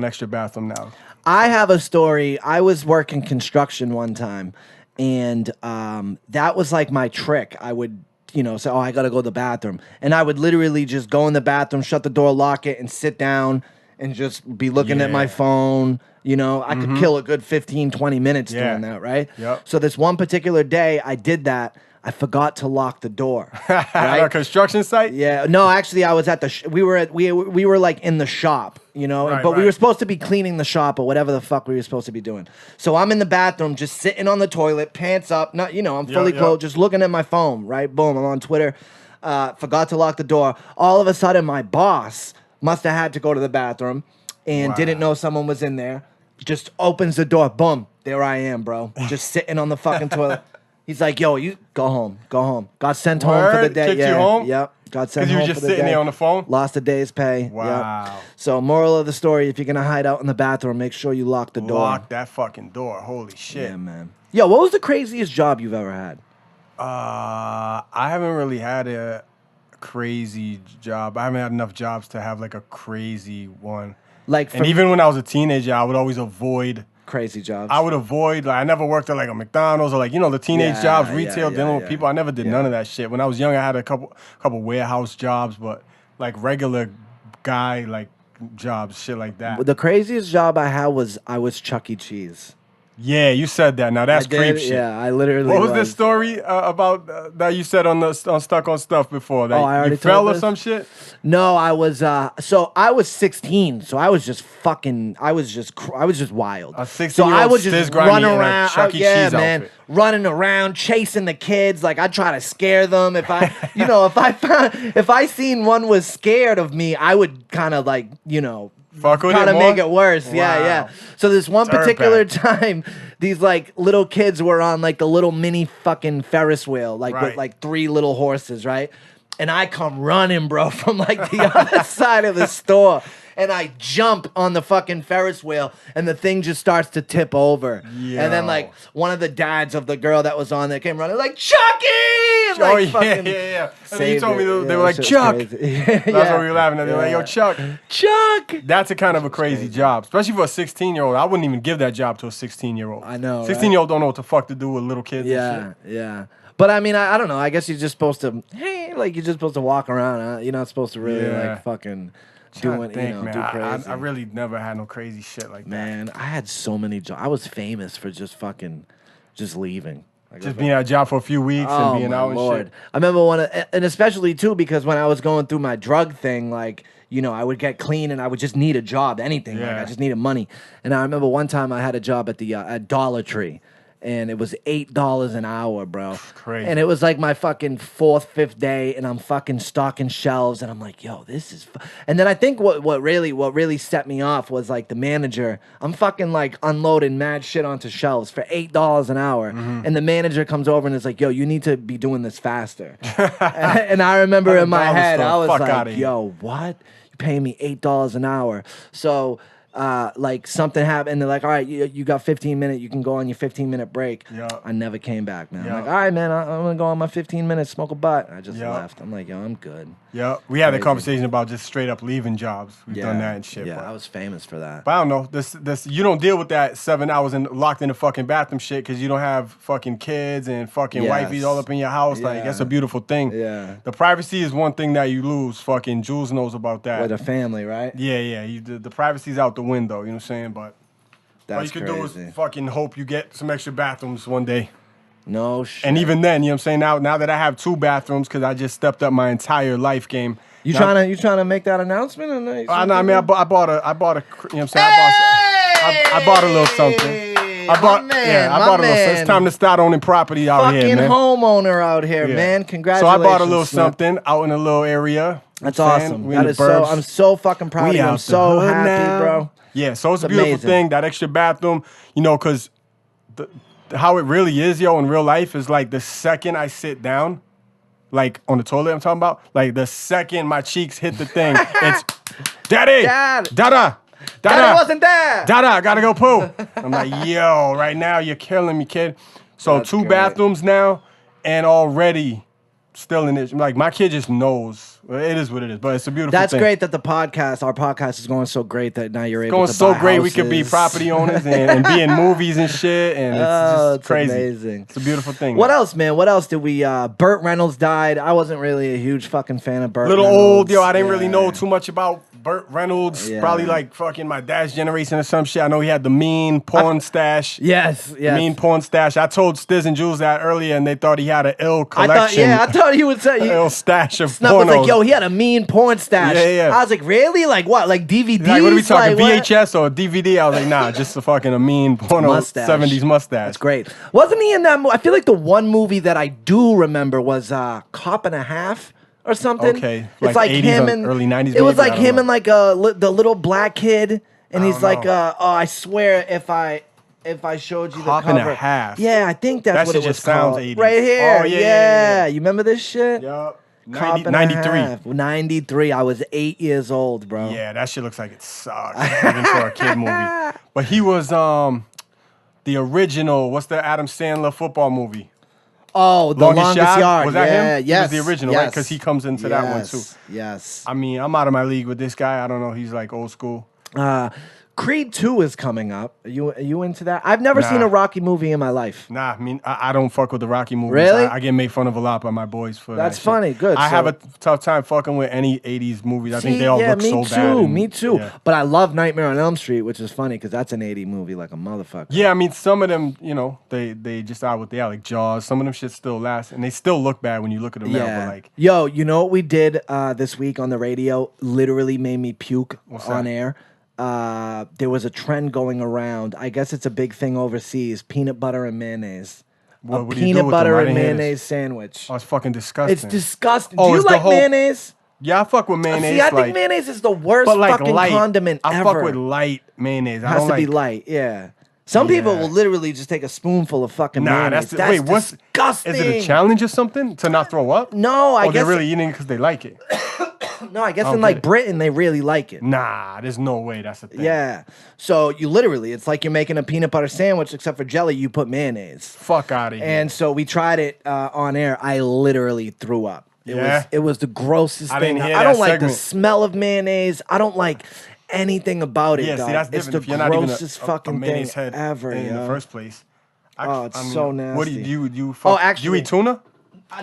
extra bathroom now. I have a story. I was working construction one time, and that was like my trick. I would, say, I got to go to the bathroom. And I would literally just go in the bathroom, shut the door, lock it, and sit down and just be looking at my Yeah. phone. I could kill a good 15, 20 minutes Yeah. doing that, right? Yep. So this one particular day, I did that. I forgot to lock the door. At a Right? construction site? Yeah, no, actually, I was at the. We were like in the shop, Right, but we right. were supposed to be cleaning the shop or whatever the fuck we were supposed to be doing. So I'm in the bathroom, just sitting on the toilet, pants up, not I'm fully yeah. clothed, just looking at my phone. Right, boom, I'm on Twitter. Forgot to lock the door. All of a sudden, my boss must have had to go to the bathroom and Wow. didn't know someone was in there. Just opens the door, boom, there I am, bro, just sitting on the fucking toilet. He's like, yo, you go home. Got sent home for the Word? day. Kicked you Yeah, home? Yep. Got sent 'Cause you home were just for the sitting day. there on the phone? Lost a day's pay. Wow. Yep. So, moral of the story: if you're gonna hide out in the bathroom, make sure you lock the door. Lock that fucking door. Holy shit. Yeah, man. Yo, what was the craziest job you've ever had? I haven't really had a crazy job. I haven't had enough jobs to have like a crazy one. Like, And even when I was a teenager, I would always avoid. crazy jobs. Like, I never worked at like a McDonald's or like, the teenage Yeah, jobs, yeah, retail, yeah, dealing yeah. with people. I never did none of that shit. When I was young, I had a couple warehouse jobs, but like regular guy, like jobs, shit like that. The craziest job I had was I was Chuck E. Cheese. Yeah, you said that. Now that's I did, creep shit. Yeah, I literally. What was this story about that you said on Stuck on Stuff before? That I already you fell told or this? some shit? No, I was. So I was 16. So I was just fucking. I was just wild. A 16-year-old So I would Stiz just grimy run in a around. Chuck E. Yeah, Cheese man, outfit. running around, chasing the kids. Like I'd try to scare them. If I, if I seen one was scared of me, I would kind of like, Fuck with kind it of more? make it worse. Yeah, Wow. yeah. So this one Dirtbag. particular time, these like little kids were on like the little mini fucking Ferris wheel, like with Right. like 3 little horses, right? And I come running, bro, from like the other side of the store. And I jump on the fucking Ferris wheel, and the thing just starts to tip over. And then, Yo. like, one of the dads of the girl that was on there came running, like, Chucky! And, Oh, like, yeah, fucking yeah. And then you saved told me it. they Yeah, were like, that shit's Chuck. crazy. That's what we were laughing at. They were like, yo, Chuck. Chuck! That's a kind of a crazy job, especially for a 16-year-old. I wouldn't even give that job to a 16-year-old. I know, right? 16-year-old don't know what the fuck to do with little kids and Yeah, shit. yeah. But I mean, I don't know. I guess you're just supposed to, you're just supposed to walk around. Huh? You're not supposed to really Yeah. like fucking Trying doing, to think, man. do crazy. I really never had no crazy shit like that. Man, I had so many jobs. I was famous for just leaving. Like, Just being at a job for a few weeks and being my out and Lord. shit. I remember and especially too because when I was going through my drug thing, like, I would get clean and I would just need a job, anything. Like Yeah. I just needed money. And I remember one time I had a job at the at Dollar Tree. and it was $8 an hour, bro. Crazy. And it was like my fucking 4th, 5th day, and I'm fucking stocking shelves, and I'm like, yo, this is. And then I think what really set me off was like the manager. I'm fucking like unloading mad shit onto shelves for $8 an hour, and the manager comes over and is like, yo, you need to be doing this faster. And I remember in my head, I was like, yo, what? You paying me $8 an hour? So. Like something happened, and they're like, all right, you got 15 minutes, you can go on your 15-minute break. Yeah. I never came back, man. Yeah. I'm like, all right, man, I'm gonna go on my 15 minutes, smoke a butt. I just left. I'm like, yo, I'm good. Yeah, we had a conversation about just straight up leaving jobs. We've done that and shit. Yeah, but I was famous for that. I don't know. This you don't deal with that 7 hours locked in the fucking bathroom shit because you don't have fucking kids and fucking wifeys all up in your house. Like, that's a beautiful thing. Yeah. The privacy is one thing that you lose. Fucking Jules knows about that. With a family, right? Yeah. The privacy's out the window. You know what I'm saying? But That's all you can crazy. do is fucking hope you get some extra bathrooms one day. No shit. And even then, you know what I'm saying? Now that I have 2 bathrooms because I just stepped up my entire life game. You trying to make that announcement? Or no, I know. I mean, I bought a. You know what I'm saying? I bought a little something. I bought a little. So it's time to start owning property out here, man. Fucking homeowner out here, man. Congratulations. So I bought a little something out in a little area. That's awesome. That is so. I'm so fucking proud of you. I'm so happy, bro. Yeah. So it's a beautiful thing. That extra bathroom, you know, because how it really is, yo, in real life is like the second I sit down, like on the toilet, I'm talking about, like the second my cheeks hit the thing, it's Daddy, Dada. Daddy wasn't there. Dada, I gotta go poo. I'm like, yo, right now you're killing me, kid. So That's 2 great. bathrooms now, and already still in it. Like my kid just knows. It is what it is, but it's a beautiful That's thing. great that our podcast is going so great that now you're able Going to so buy great, houses. we could be property owners and be in movies and shit, and it's just crazy. Amazing. It's a beautiful thing. What man. else, man? What else did we? Burt Reynolds died. I wasn't really a huge fucking fan of Burt. Little Reynolds. old, yo. I didn't really know too much about Burt Reynolds. Yeah. Probably like fucking my dad's generation or some shit. I know he had the mean porn stash. Yes. Mean porn stash. I told Stiz and Jules that earlier, and they thought he had an ill collection. I thought he would say. An ill stash of Snuk pornos. was like, yo, he had a mean porn stash. Yeah. I was like, really? Like what? Like DVDs? Like, what are we talking? Like, VHS or DVD? I was like, nah, just a fucking a mean porno Mustache. 70s mustache. That's great. Wasn't he in that movie? I feel like the one movie that I do remember was Cop and a Half or something. Okay. It's like 80s him or and early 90s. It was maybe? like I don't him know. and like the little black kid, and he's like, know. oh, I swear if I showed you Cop the cover. and a Half. Yeah, I think that's That what shit it was just sounds called. 80s. Right here. Oh, yeah. You remember this shit? Yup. Cop and a 93. Half. 93. I was 8 years old, bro. Yeah, that shit looks like it sucks. Even for a kid movie. But he was the original, what's the Adam Sandler football movie? Oh, The Longest Yard. Was that him? Yes. He was the original, right? Because he comes into that one too. Yes. I mean, I'm out of my league with this guy. I don't know. He's like old school. Creed 2 is coming up. Are you into that? I've never seen a Rocky movie in my life. Nah, I mean, I don't fuck with the Rocky movies. Really? I get made fun of a lot by my boys for That's that shit. funny. Good. I So- have a tough time fucking with any 80s movies. I think they all look me so too, bad. and- Me too. Yeah. But I love Nightmare on Elm Street, which is funny because that's an 80 movie like a motherfucker. Yeah, I mean, some of them, you know, they just are what they are, like Jaws. Some of them shit still last, and they still look bad when you look at them now. But like, Yo, you know what we did this week on the radio? Literally made me puke on that? air. There was a trend going around. I guess it's a big thing overseas. Peanut butter and mayonnaise. what do you do Peanut with butter them? I and didn't hear this. mayonnaise sandwich. Oh, it's fucking disgusting. It's disgusting. Oh, Do you it's the like whole- mayonnaise? Yeah, I fuck with mayonnaise. See, I like, think mayonnaise is the worst but like fucking light. condiment I ever. fuck with light mayonnaise. It I has don't to like, be light, yeah. Some people Yeah. will literally just take a spoonful of fucking mayonnaise. That's wait. What's disgusting. Is it a challenge or something to not throw up? No, I or guess they're really eating it because they like it. no. I guess don't in like get it. Britain they really like it. Nah, there's no way that's a thing. Yeah. So you literally, it's like you're making a peanut butter sandwich, except for jelly, you put mayonnaise. Fuck out of here. And so we tried it on air. I literally threw up. Yeah? It was the grossest I thing. didn't hear I don't that like segment. the smell of mayonnaise. I don't like anything about it. yeah, dog. see, that's it's different. the If you're not even grossest a fucking mayonnaise thing head ever. in the yo. first place. It's so nasty. What do you fuck? Oh, actually- you eat tuna?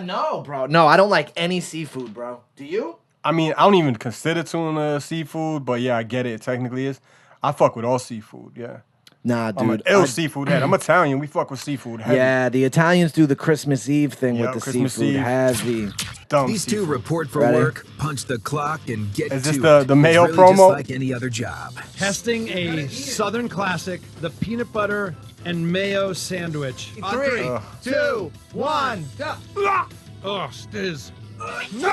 No, bro. No, I don't like any seafood, bro. Do you? I mean, I don't even consider tuna seafood, but yeah, I get it. It technically is. I fuck with all seafood. Yeah. Nah, I'm an dude. ill seafood head. I'm Italian. We fuck with seafood heavy. Yeah, the Italians do the Christmas Eve thing Yeah, with the Christmas seafood Eve. heavy. dumb. These two report for Ready? work, punch the clock, and get Is to this it. the Mayo it's really promo? just like any other job. Testing a Southern classic, the peanut butter and mayo sandwich. 3, 2, 1, go. Oh, Stiz. No.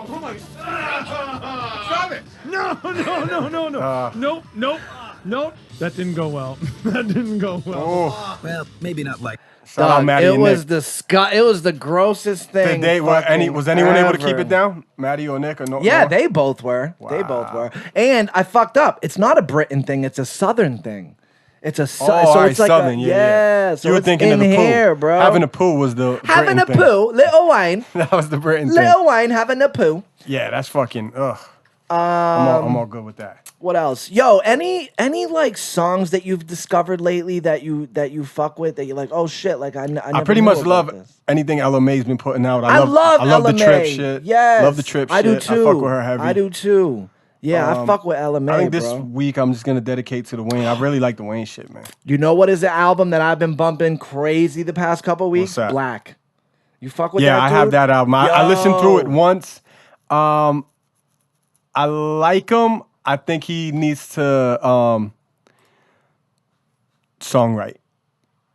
Oh my. Stop it. No. Nope. That didn't go well. Oh, Well, maybe not like. shout out Maddie it and was Nick. It was the grossest thing. Was anyone able to keep ever. it down? Maddie or Nick or no? Yeah, no? they both were. They both were. And I fucked up. It's not a Britain thing. It's a Southern thing. It's a so it's like Southern, yeah. So you were it's thinking in of the here, poo. bro. Having a poo was the Having Britain a thing. poo, Lil Wayne. That was the Britain thing. Lil Wayne having a poo. Yeah, that's fucking ugh. I'm all good with that. What else? Yo, any like songs that you've discovered lately that you fuck with that you're like, oh shit, like I never I pretty knew much about love this. anything Ella Mae's been putting out. I love the LMA. trip shit. Yes, Love the trip shit. I do too. I fuck with her heavy. I do too. Yeah, I fuck with LMA, I think this bro. week I'm just gonna dedicate to the Wayne. I really like the Wayne shit, man. You know what is the album that I've been bumping crazy the past couple weeks? What's that? Black. You fuck with Yeah, that, I have dude? that album. I listened through it Yo. once. I like him. I think he needs to songwrite.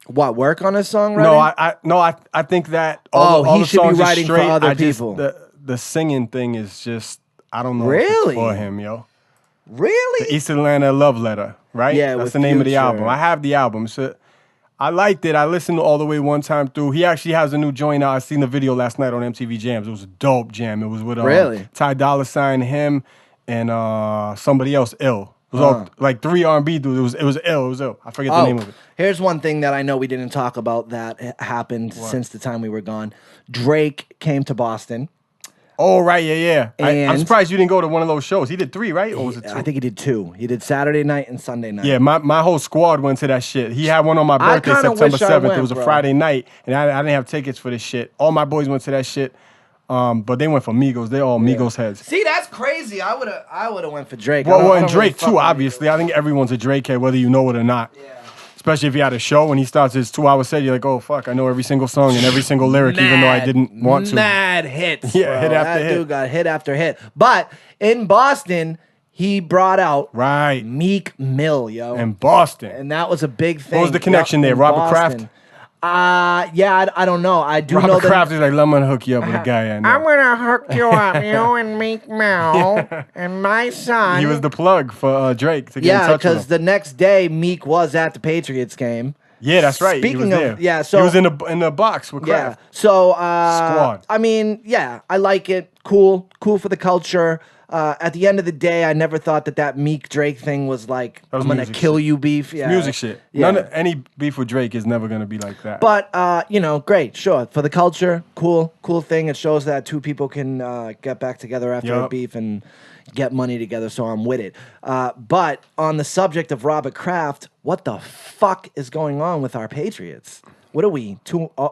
What, work on his songwriting? No, I think that Oh, all he the should be songs are writing for straight. other people. The singing thing is just I don't know Really? if it's for him, yo. Really? The East Atlanta Love Letter, right? Yeah, that's with the name of the Future. album. I have the album. So I liked it. I listened all the way one time through. He actually has a new joint out. I seen the video last night on MTV Jams. It was a dope jam. It was with Really? Ty Dolla $ign, him, and somebody else, Ill. It was all like 3 R&B dudes. It was ill. I forget the name of it. Here's one thing that I know we didn't talk about that happened since the time we were gone. Drake came to Boston. Oh, right, yeah. I'm And- surprised you didn't go to one of those shows. He did 3, right? Or was it 2? I think he did 2. He did Saturday night and Sunday night. Yeah, my whole squad went to that shit. He had one on my I birthday, kinda September wish I 7th. went, It was a bro. Friday night, and I didn't have tickets for this shit. All my boys went to that shit, but they went for Migos. They all Migos heads. See, that's crazy. I would have went for Drake. I don't And really Drake fuck too, with obviously. Migos. I think everyone's a Drake head, whether you know it or not. Yeah. Especially if you had a show and he starts his 2-hour set, you're like, oh, fuck, I know every single song and every single lyric, even though I didn't want to. Mad hits. Yeah, bro. hit after that hit. dude got hit after hit. But in Boston, he brought out Right. Meek Mill, yo. In Boston. And that was a big thing. What was the connection there? in Robert Boston. Kraft? Yeah, I don't know. I do know Robert that. Kraft is like, let me hook you up with a guy I know. I'm gonna hook you up, you and Meek Mill and my son. He was the plug for Drake to get in yeah, touch with because him. the next day Meek was at the Patriots game. Yeah, that's right. Speaking he was of- there. yeah, so- he was in the box with Yeah. Kraft. So Squad. I mean, yeah, I like it. Cool for the culture. At the end of the day, I never thought that Meek Drake thing was like That was I'm gonna music kill shit. you beef. Yeah, Music shit. Yeah. Any beef with Drake is never gonna be like that. But great, sure for the culture, cool thing. It shows that two people can get back together after a Yup. beef and get money together. So I'm with it. But on the subject of Robert Kraft, what the fuck is going on with our Patriots? What are we?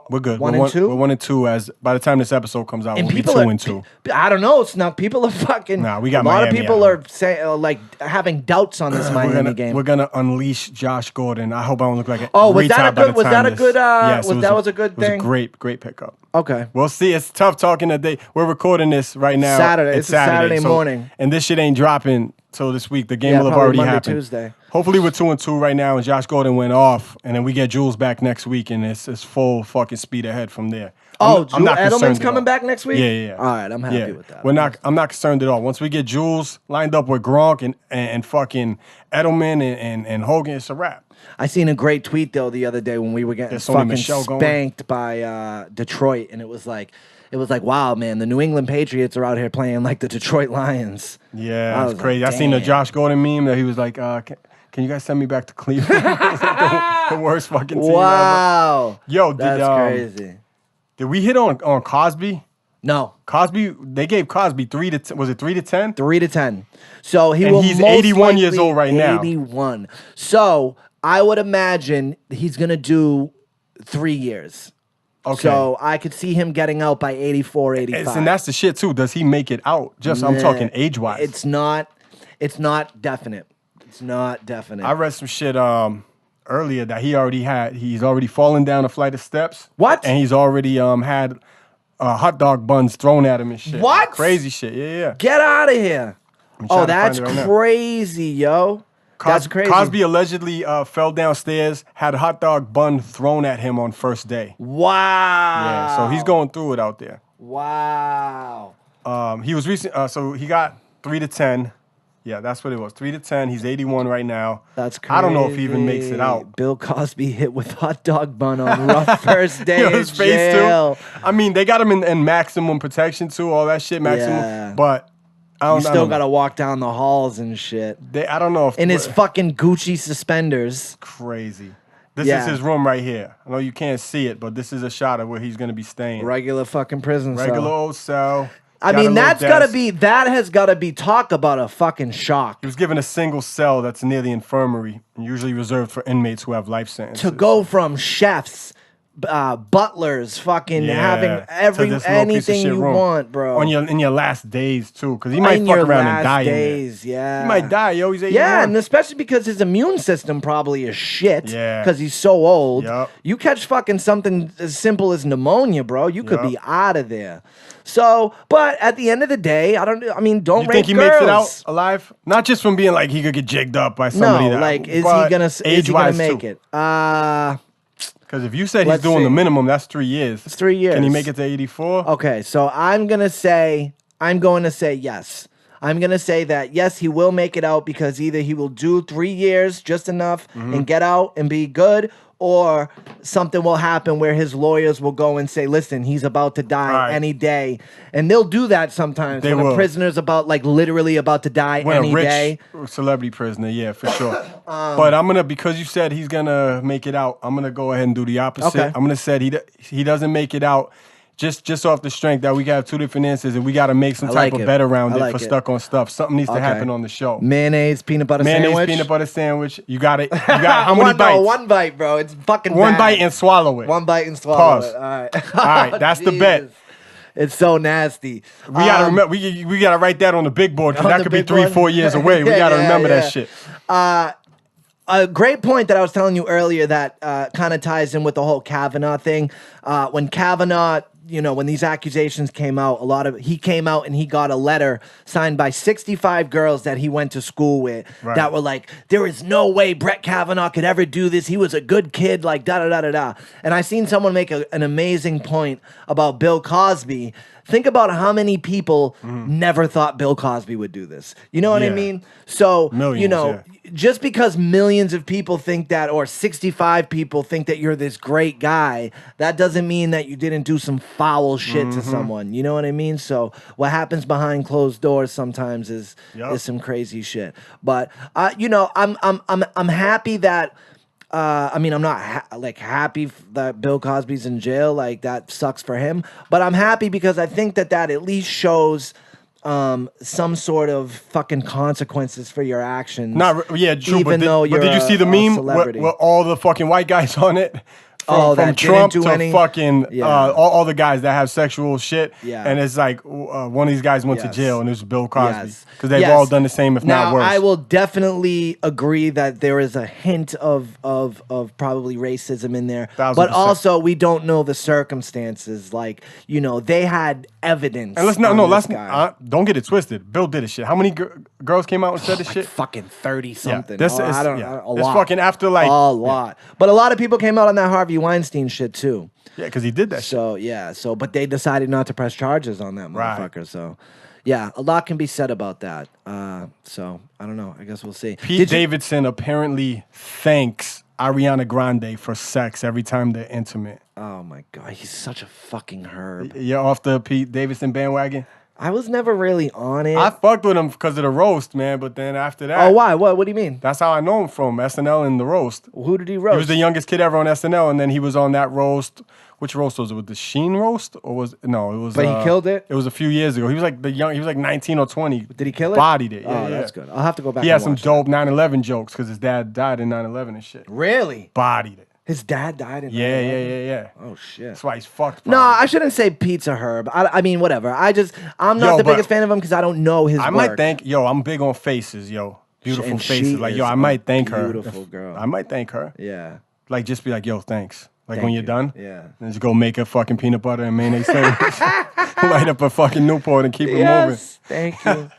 We're good. One we're and 2. We're 1 and 2. As by the time this episode comes out, And we'll be people 2 are, and 2. I don't know, Snuk. People are fucking. Nah, we got a lot Miami of people at are saying like having doubts on this Miami game. We're gonna unleash Josh Gordon. I hope I don't look like a Oh, was that retard a by good- the was time that a this- good, Yes, was- it that was a good it was thing? a great pickup. Okay. We'll see. It's tough talking today. We're recording this right now. Saturday. It's a Saturday morning. And this shit ain't dropping till this week. The game Yeah, will have probably already Monday, happened. Tuesday. Hopefully we're 2 and 2 right now, and Josh Gordon went off, and then we get Jules back next week, and it's full fucking speed ahead from there. Oh, I'm not concerned Edelman's at coming all. back next week? Yeah. All right, I'm happy Yeah. with that. I'm not concerned at all. Once we get Jules lined up with Gronk and fucking Edelman and Hogan, it's a wrap. I seen a great tweet though the other day when we were getting There's Sony fucking Michel going. spanked by Detroit, and it was like, wow, man, the New England Patriots are out here playing like the Detroit Lions. I Yeah, was it's crazy. like, I seen the damn. Josh Gordon meme that he was like, can you guys send me back to Cleveland? It's like the worst fucking team ever. Wow, Yo, that's crazy. Did we hit on Cosby? No, Cosby, they gave Cosby 3 to 10. Was it 3 to 10? 3 to 10. So he And will. he's most 81 years likely old right now. 81. So I would imagine he's gonna do 3 years. Okay. So I could see him getting out by 84, 85. And that's the shit too. Does he make it out? Just I'm talking age wise. It's not definite. It's not definite. I read some shit earlier that he's already fallen down a flight of steps. What? And he's already had hot dog buns thrown at him and shit. What? Crazy shit. Yeah. Get out of here. Oh, that's right crazy, yo. That's crazy. Cosby allegedly fell downstairs, had a hot dog bun thrown at him on first day. Wow. Yeah, so he's going through it out there. Wow. He was recent. So he got 3 to 10. Yeah, that's what it was. 3 to 10. He's 81 right now. That's crazy. I don't know if he even makes it out. Bill Cosby hit with hot dog bun on rough first day in his face jail. too. I mean, they got him in maximum protection too, all that shit, maximum. Yeah. But You still gotta walk down the halls and shit. I don't know if in his fucking Gucci suspenders. Crazy. This is his room right here. I know you can't see it, but this is a shot of where he's gonna be staying. Regular fucking prison cell. Regular old cell. I mean, that has gotta be talk about a fucking shock. He was given a single cell that's near the infirmary, and usually reserved for inmates who have life sentences. To go from chefs, butlers, fucking having anything you want, bro. In your last days too, because he might fuck around and die. Yeah, he might die. Yo, he's 81. Yeah, and especially because his immune system probably is shit. Yeah, because he's so old. Yep. You catch fucking something as simple as pneumonia, bro. You could be out of there. So, but at the end of the day, don't you rape think he girls. makes it out alive? Not just from being like he could get jigged up by somebody. No, like is he gonna make it? Because if you said he's doing the minimum, that's 3 years. It's 3 years. Can he make it to 84? Okay, so I'm going to say yes. I'm going to say that, yes, he will make it out because either he will do 3 years, just enough, and get out and be good, or something will happen where his lawyers will go and say, listen, he's about to die any day. And they'll do that sometimes when a prisoner's literally about to die any day. Celebrity prisoner, yeah, for sure. But because you said he's going to make it out, I'm going to go ahead and do the opposite. Okay. I'm going to say he doesn't make it out. Just off the strength that we got 2 different answers and we got to make some type of bet around it for Stuck on Stuff. Something needs to happen on the show. Mayonnaise, peanut butter sandwich. Peanut butter sandwich. You got it. How many bites? No, one bite, bro. It's fucking one bad. bite and swallow it. One bite and swallow it. All right. That's the bet. It's so nasty. We gotta remember. We gotta write that on the big board because that could be 3-4 years away. We gotta remember that shit. A great point that I was telling you earlier that kind of ties in with the whole Kavanaugh thing. When Kavanaugh, when these accusations came out, he came out and he got a letter signed by 65 girls that he went to school with that were like, there is no way Bret Kavanaugh could ever do this. He was a good kid, like da-da-da-da-da. And I seen someone make an amazing point about Bill Cosby. Think about how many people never thought Bill Cosby would do this. You know what I mean? So, millions, just because millions of people think that, or 65 people think that you're this great guy, that doesn't mean that you didn't do some foul shit to someone. You know what I mean? So what happens behind closed doors sometimes is some crazy shit. But I'm happy that. I'm not happy that Bill Cosby's in jail. Like, that sucks for him. But I'm happy because I think that at least shows some sort of fucking consequences for your actions. True. Even though you're did you see the meme celebrity. with all the fucking white guys on it? From Trump to fucking all the guys that have sexual shit. Yeah. And it's like one of these guys went to jail and it was Bill Cosby. Because they've all done the same, if not worse. I will definitely agree that there is a hint of probably racism in there. 1,000%. But also, we don't know the circumstances. Like, they had evidence. And don't get it twisted. Bill did this shit. How many girls came out and said this shit? Fucking 30-something. Yeah. A lot. It's fucking after like... A lot. But a lot of people came out on that Harvey Weinstein shit too. Yeah, because he did that shit. But they decided not to press charges on that motherfucker. Right. So, yeah, a lot can be said about that. So, I don't know. I guess we'll see. Pete Davidson apparently thanks Ariana Grande for sex every time they're intimate. Oh, my God. He's such a fucking herb. You're off the Pete Davidson bandwagon? I was never really on it. I fucked with him because of the roast, man. But then after that... Oh, why? What do you mean? That's how I know him from, SNL and the roast. Who did he roast? He was the youngest kid ever on SNL, and then he was on that roast. Which roast was it? Was it the Sheen roast? Or was... No, it was... But he killed it? It was a few years ago. He was like he was like 19 or 20. Did he kill it? Bodied it. Yeah, that's good. I'll have to go back He and had some watch dope 9/11 jokes because his dad died in 9/11 and shit. Really? Bodied it. His dad died in 9/11? Yeah. Oh, shit. That's why he's fucked. Probably. No, I shouldn't say Pete's a herb. I mean, whatever. I'm not the biggest fan of him because I don't know his work. Might think, I'm big on faces, beautiful And faces. she Like, is yo, I a might thank her. beautiful girl. I might thank her. Yeah. Like, just be like, yo, thanks. Like, Thank when you're you. done, Yeah. then just go make a fucking peanut butter and mayonnaise sandwich. Light up a fucking Newport and keep it moving. Yes. Thank you.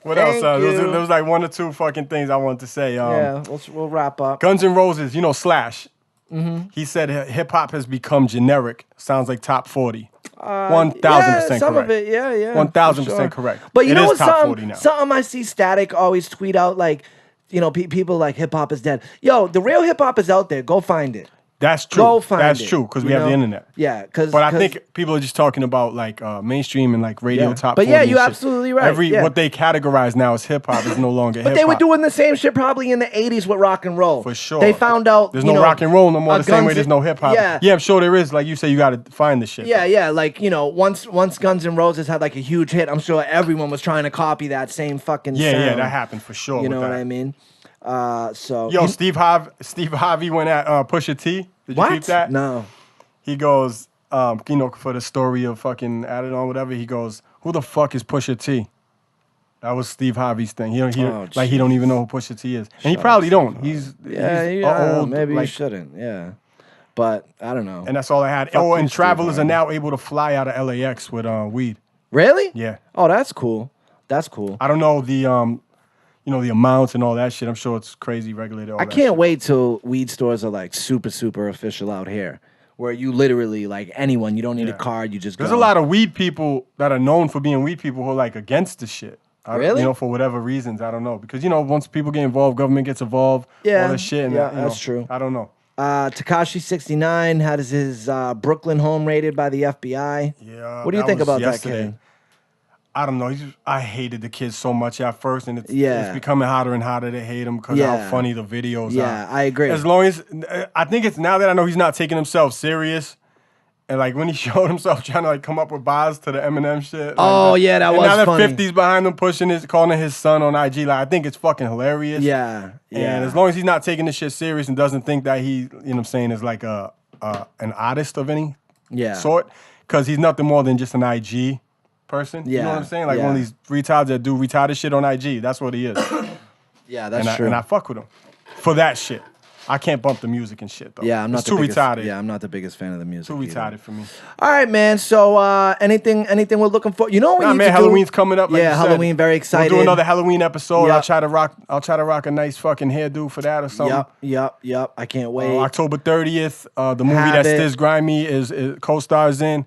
What Thank else? you. There was like one or two fucking things I wanted to say. Yeah. We'll wrap up. Guns N' Roses, Slash. He said hip hop has become generic. Sounds like top 40. 1,000% correct. Some of it, yeah. 1,000% correct. But you It know is what? top 40 now. Something I see Static always tweet out like, people like hip hop is dead. Yo, the real hip hop is out there. Go find it. That's true. Go find That's it, true because we you have the know? internet. Yeah, But I think people are just talking about like mainstream and like radio Yeah. top. But 40 yeah, and you're shit. absolutely right, yeah. What they categorize now as hip hop is no longer hip hop. But they were doing the same shit probably in the 80s with rock and roll. For sure. They found out there's no rock and roll no more. The same way there's no hip hop. Yeah. Yeah, I'm sure there is. Like you say, you got to find the shit. Yeah. Like, once Guns N' Roses had like a huge hit, I'm sure everyone was trying to copy that same fucking sound. Yeah, that happened for sure. You know with what that. I mean? Steve Harvey went at Pusha T. Did you keep that? No. He goes, for the story of fucking Added On, whatever, he goes, who the fuck is Pusha T? That was Steve Harvey's thing. He don't even know who Pusha T is. And he probably don't. He's old. Maybe you shouldn't. Yeah. But I don't know. And that's all I had. Fuck you, And Steve travelers are Harvey. now able to fly out of LAX with weed. Really? Yeah. Oh, that's cool. That's cool. I don't know the the amounts and all that shit. I'm sure it's crazy regulated. I can't wait till weed stores are like super, super official out here. Where you literally, like anyone, you don't need a card, you just go. There's a lot of weed people that are known for being weed people who are like against the shit. Really? For whatever reasons, I don't know. Because, once people get involved, government gets involved, all that shit. And that's true. I don't know. Tekashi 69 had his Brooklyn home raided by the FBI. Yeah. What do you think was about yesterday. that kid? I don't know. I hated the kid so much at first, and it's becoming hotter and hotter to hate him because of how funny the videos are. Yeah, I agree. As long as I think it's now that I know he's not taking himself serious, and like when he showed himself trying to like come up with bars to the Eminem shit. That was now funny. Now that 50's behind him calling his son on IG, like I think it's fucking hilarious. Yeah. And as long as he's not taking this shit serious and doesn't think that he, is like an artist of any sort, because he's nothing more than just an IG person. You know what I'm saying? Like one of these retards that do retarded shit on IG. That's what he is. Yeah, that's true. And I fuck with him for that shit. I can't bump the music and shit though. Yeah, I'm not it's too retarded. Yeah, I'm not the biggest fan of the music. Too retarded for me. All right, man. So anything we're looking for? You know what we need to do? Halloween's coming up. Like you said. Halloween. Very excited. We'll do another Halloween episode. Yep. I'll try to rock a nice fucking hairdo for that or something. Yep. I can't wait. October 30th, the movie that Stiz Grimy is co-stars in.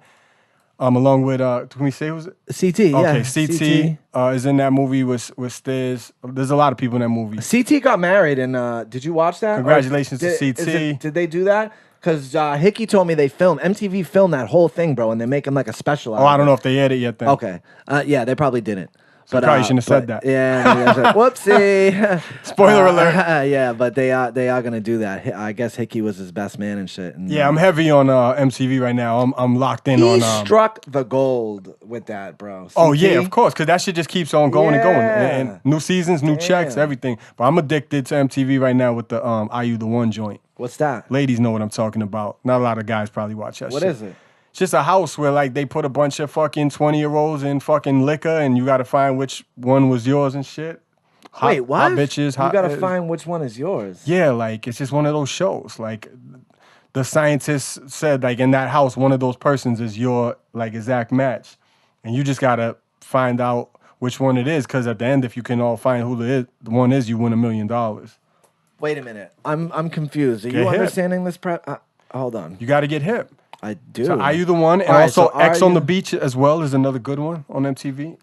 Along with can we say who's it? CT. Okay, yeah. CT is in that movie with Stiz. There's a lot of people in that movie. CT got married, and did you watch that? Congratulations to CT. Did they do that? Because Hickey told me MTV filmed that whole thing, bro, and they're making like a special out of it. I don't know if they aired it yet then. Okay. Yeah, they probably didn't. So probably shouldn't have said that. Yeah. Whoopsie. Spoiler alert. Yeah, but they are gonna do that. I guess Hickey was his best man and shit. And, yeah, I'm heavy on MTV right now. I'm locked in he on. Struck the gold with that, bro. Oh CT? yeah, of course, because that shit just keeps on going and going, and new seasons, new checks, everything. But I'm addicted to MTV right now with the IU the One joint. What's that? Ladies know what I'm talking about. Not a lot of guys probably watch that. What shit. is it? It's just a house where like they put a bunch of fucking 20-year-olds in fucking liquor, and you got to find which one was yours and shit. Wait, what? Hot bitches. You got to find which one is yours. Yeah, like it's just one of those shows. Like the scientists said, like in that house, one of those persons is your like exact match, and you just gotta find out which one it is. Because at the end, if you can all find who the one is, you win $1 million. Wait a minute, I'm confused. Are Get you hip. understanding this? Hold on. You got to get hip. I do. So IU the One, and All right, also so X Are on the You- Beach as well is another good one on MTV.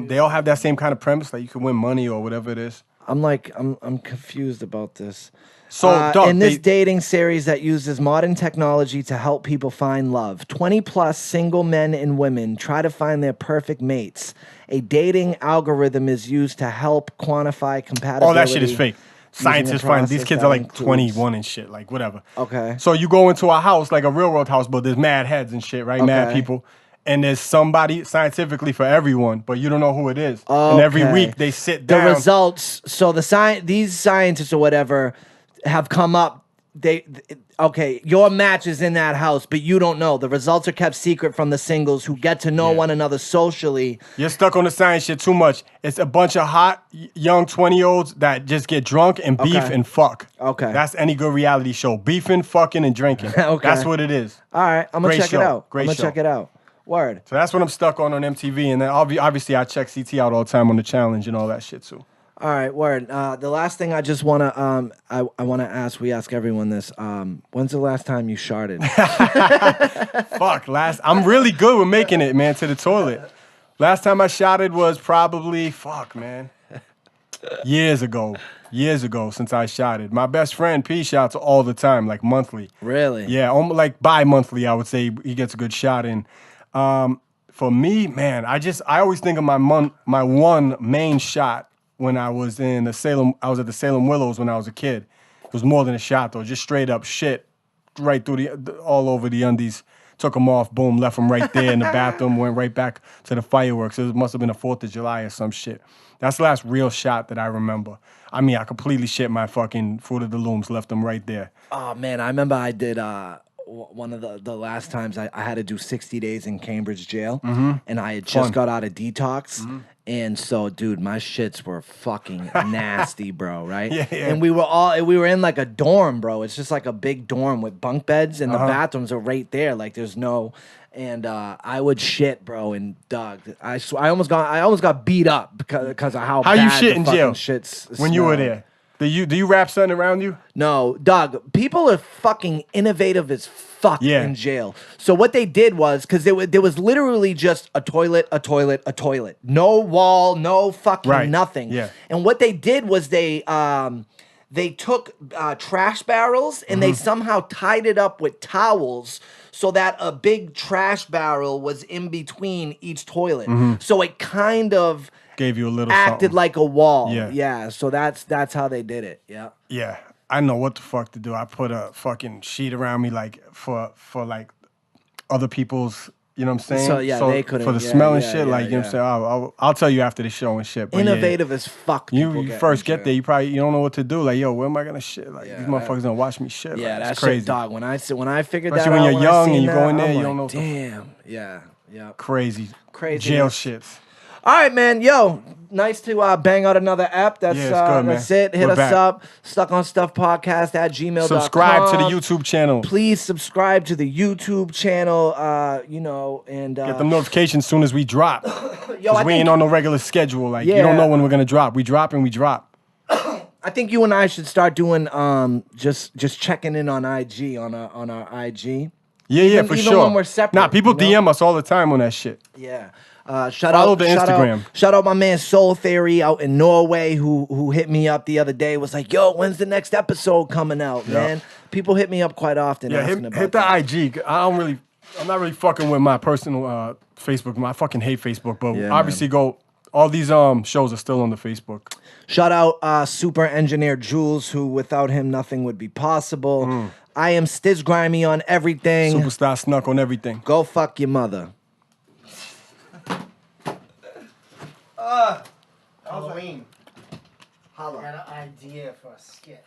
They all have that same kind of premise, like you can win money or whatever it is. I'm confused about this. So, Doug, in this dating series that uses modern technology to help people find love, 20-plus single men and women try to find their perfect mates. A dating algorithm is used to help quantify compatibility. Oh, that shit is fake. Scientists find these process kids that are like includes- 21 and shit, like whatever. Okay. So you go into a house, like a real world house, but there's mad heads and shit, right? Mad Okay. people. And there's somebody scientifically for everyone, but you don't know who it is. And every Okay. week they sit The down. results. So these scientists or whatever have come up okay, your match is in that house, but you don't know. The results are kept secret from the singles who get to know one another socially. You're stuck on the science shit too much. It's a bunch of hot, young 20-year-olds that just get drunk and beef and fuck. Okay. That's any good reality show. Beefing, fucking, and drinking. Okay. That's what it is. All right, I'm going to check it out. Great I'm going to show. check it out. Word. So that's what I'm stuck on MTV. And then obviously I check CT out all the time on the challenge and all that shit too. All right, word. The last thing I just want to I want to ask, we ask everyone this. When's the last time you sharted? I'm really good with making it, man, to the toilet. Last time I shotted was probably, years ago since I shotted. My best friend P shots all the time, like monthly. Really? Yeah, like bi-monthly, I would say he gets a good shot in. For me, man, I always think of my one main shot when I was at the Salem Willows when I was a kid. It was more than a shot though, just straight up shit right through all over the undies. Took them off, boom, left them right there in the bathroom, went right back to the fireworks. It must have been the 4th of July or some shit. That's the last real shot that I remember. I mean, I completely shit my fucking Fruit of the Looms, left them right there. Oh, man, I remember I did one of the last times I had to do 60 days in Cambridge jail, and I had just got out of detox. And so, dude, my shits were fucking nasty, bro, right? Yeah. And we were in like a dorm, bro. It's just like a big dorm with bunk beds, and the bathrooms are right there. Like there's no, and I would shit, bro. And dog, I almost got beat up because of how bad you shit in jail shits when you were there. Do you wrap something around you? No, dog. People are fucking innovative as fuck in jail. So what they did was, because there was literally just a toilet, no wall, no fucking nothing. Yeah. And what they did was they took trash barrels and they somehow tied it up with towels so that a big trash barrel was in between each toilet. So it kind of gave you a little acted something. like a wall. Yeah. So that's how they did it. Yeah. Yeah. I know what the fuck to do. I put a fucking sheet around me like for like other people's, you know what I'm saying? So they couldn't for the smell and shit. Like, you know what I'm saying? I'll tell you after the show and shit. But innovative as fuck. You first get there, you don't know what to do. Like, yo, where am I gonna shit? Like these motherfuckers gonna watch me shit. Yeah, like, that's crazy. Shit, dog. When I figured especially that out, when you're young and you go in there, you don't know. Damn. Yeah. Crazy. Jail shits. All right, man. Yo, nice to bang out another app. That's it's good, man. That's it. Hit We're us back. up. StuckOnStuffPodcast@gmail.com. Subscribe to the YouTube channel. Please subscribe to the YouTube channel. And get them notifications as soon as we drop. Yo, we ain't on no regular schedule. Like you don't know when we're gonna drop. We drop and we drop. I think you and I should start doing just checking in on IG on our IG. Yeah, for even sure. when we're separate. Nah, people DM us all the time on that shit. Yeah. Follow the Instagram. Shout out my man Soul Theory out in Norway who hit me up the other day. Was like, yo, when's the next episode coming out, man? People hit me up quite often asking about hit the that. IG. I'm not really fucking with my personal Facebook. I fucking hate Facebook, but obviously all these shows are still on the Facebook. Shout out Super Engineer Jules, who without him nothing would be possible. I am Stiz Grimy on everything. Superstar Snuk on everything. Go fuck your mother. Halloween. I had an idea for a skit.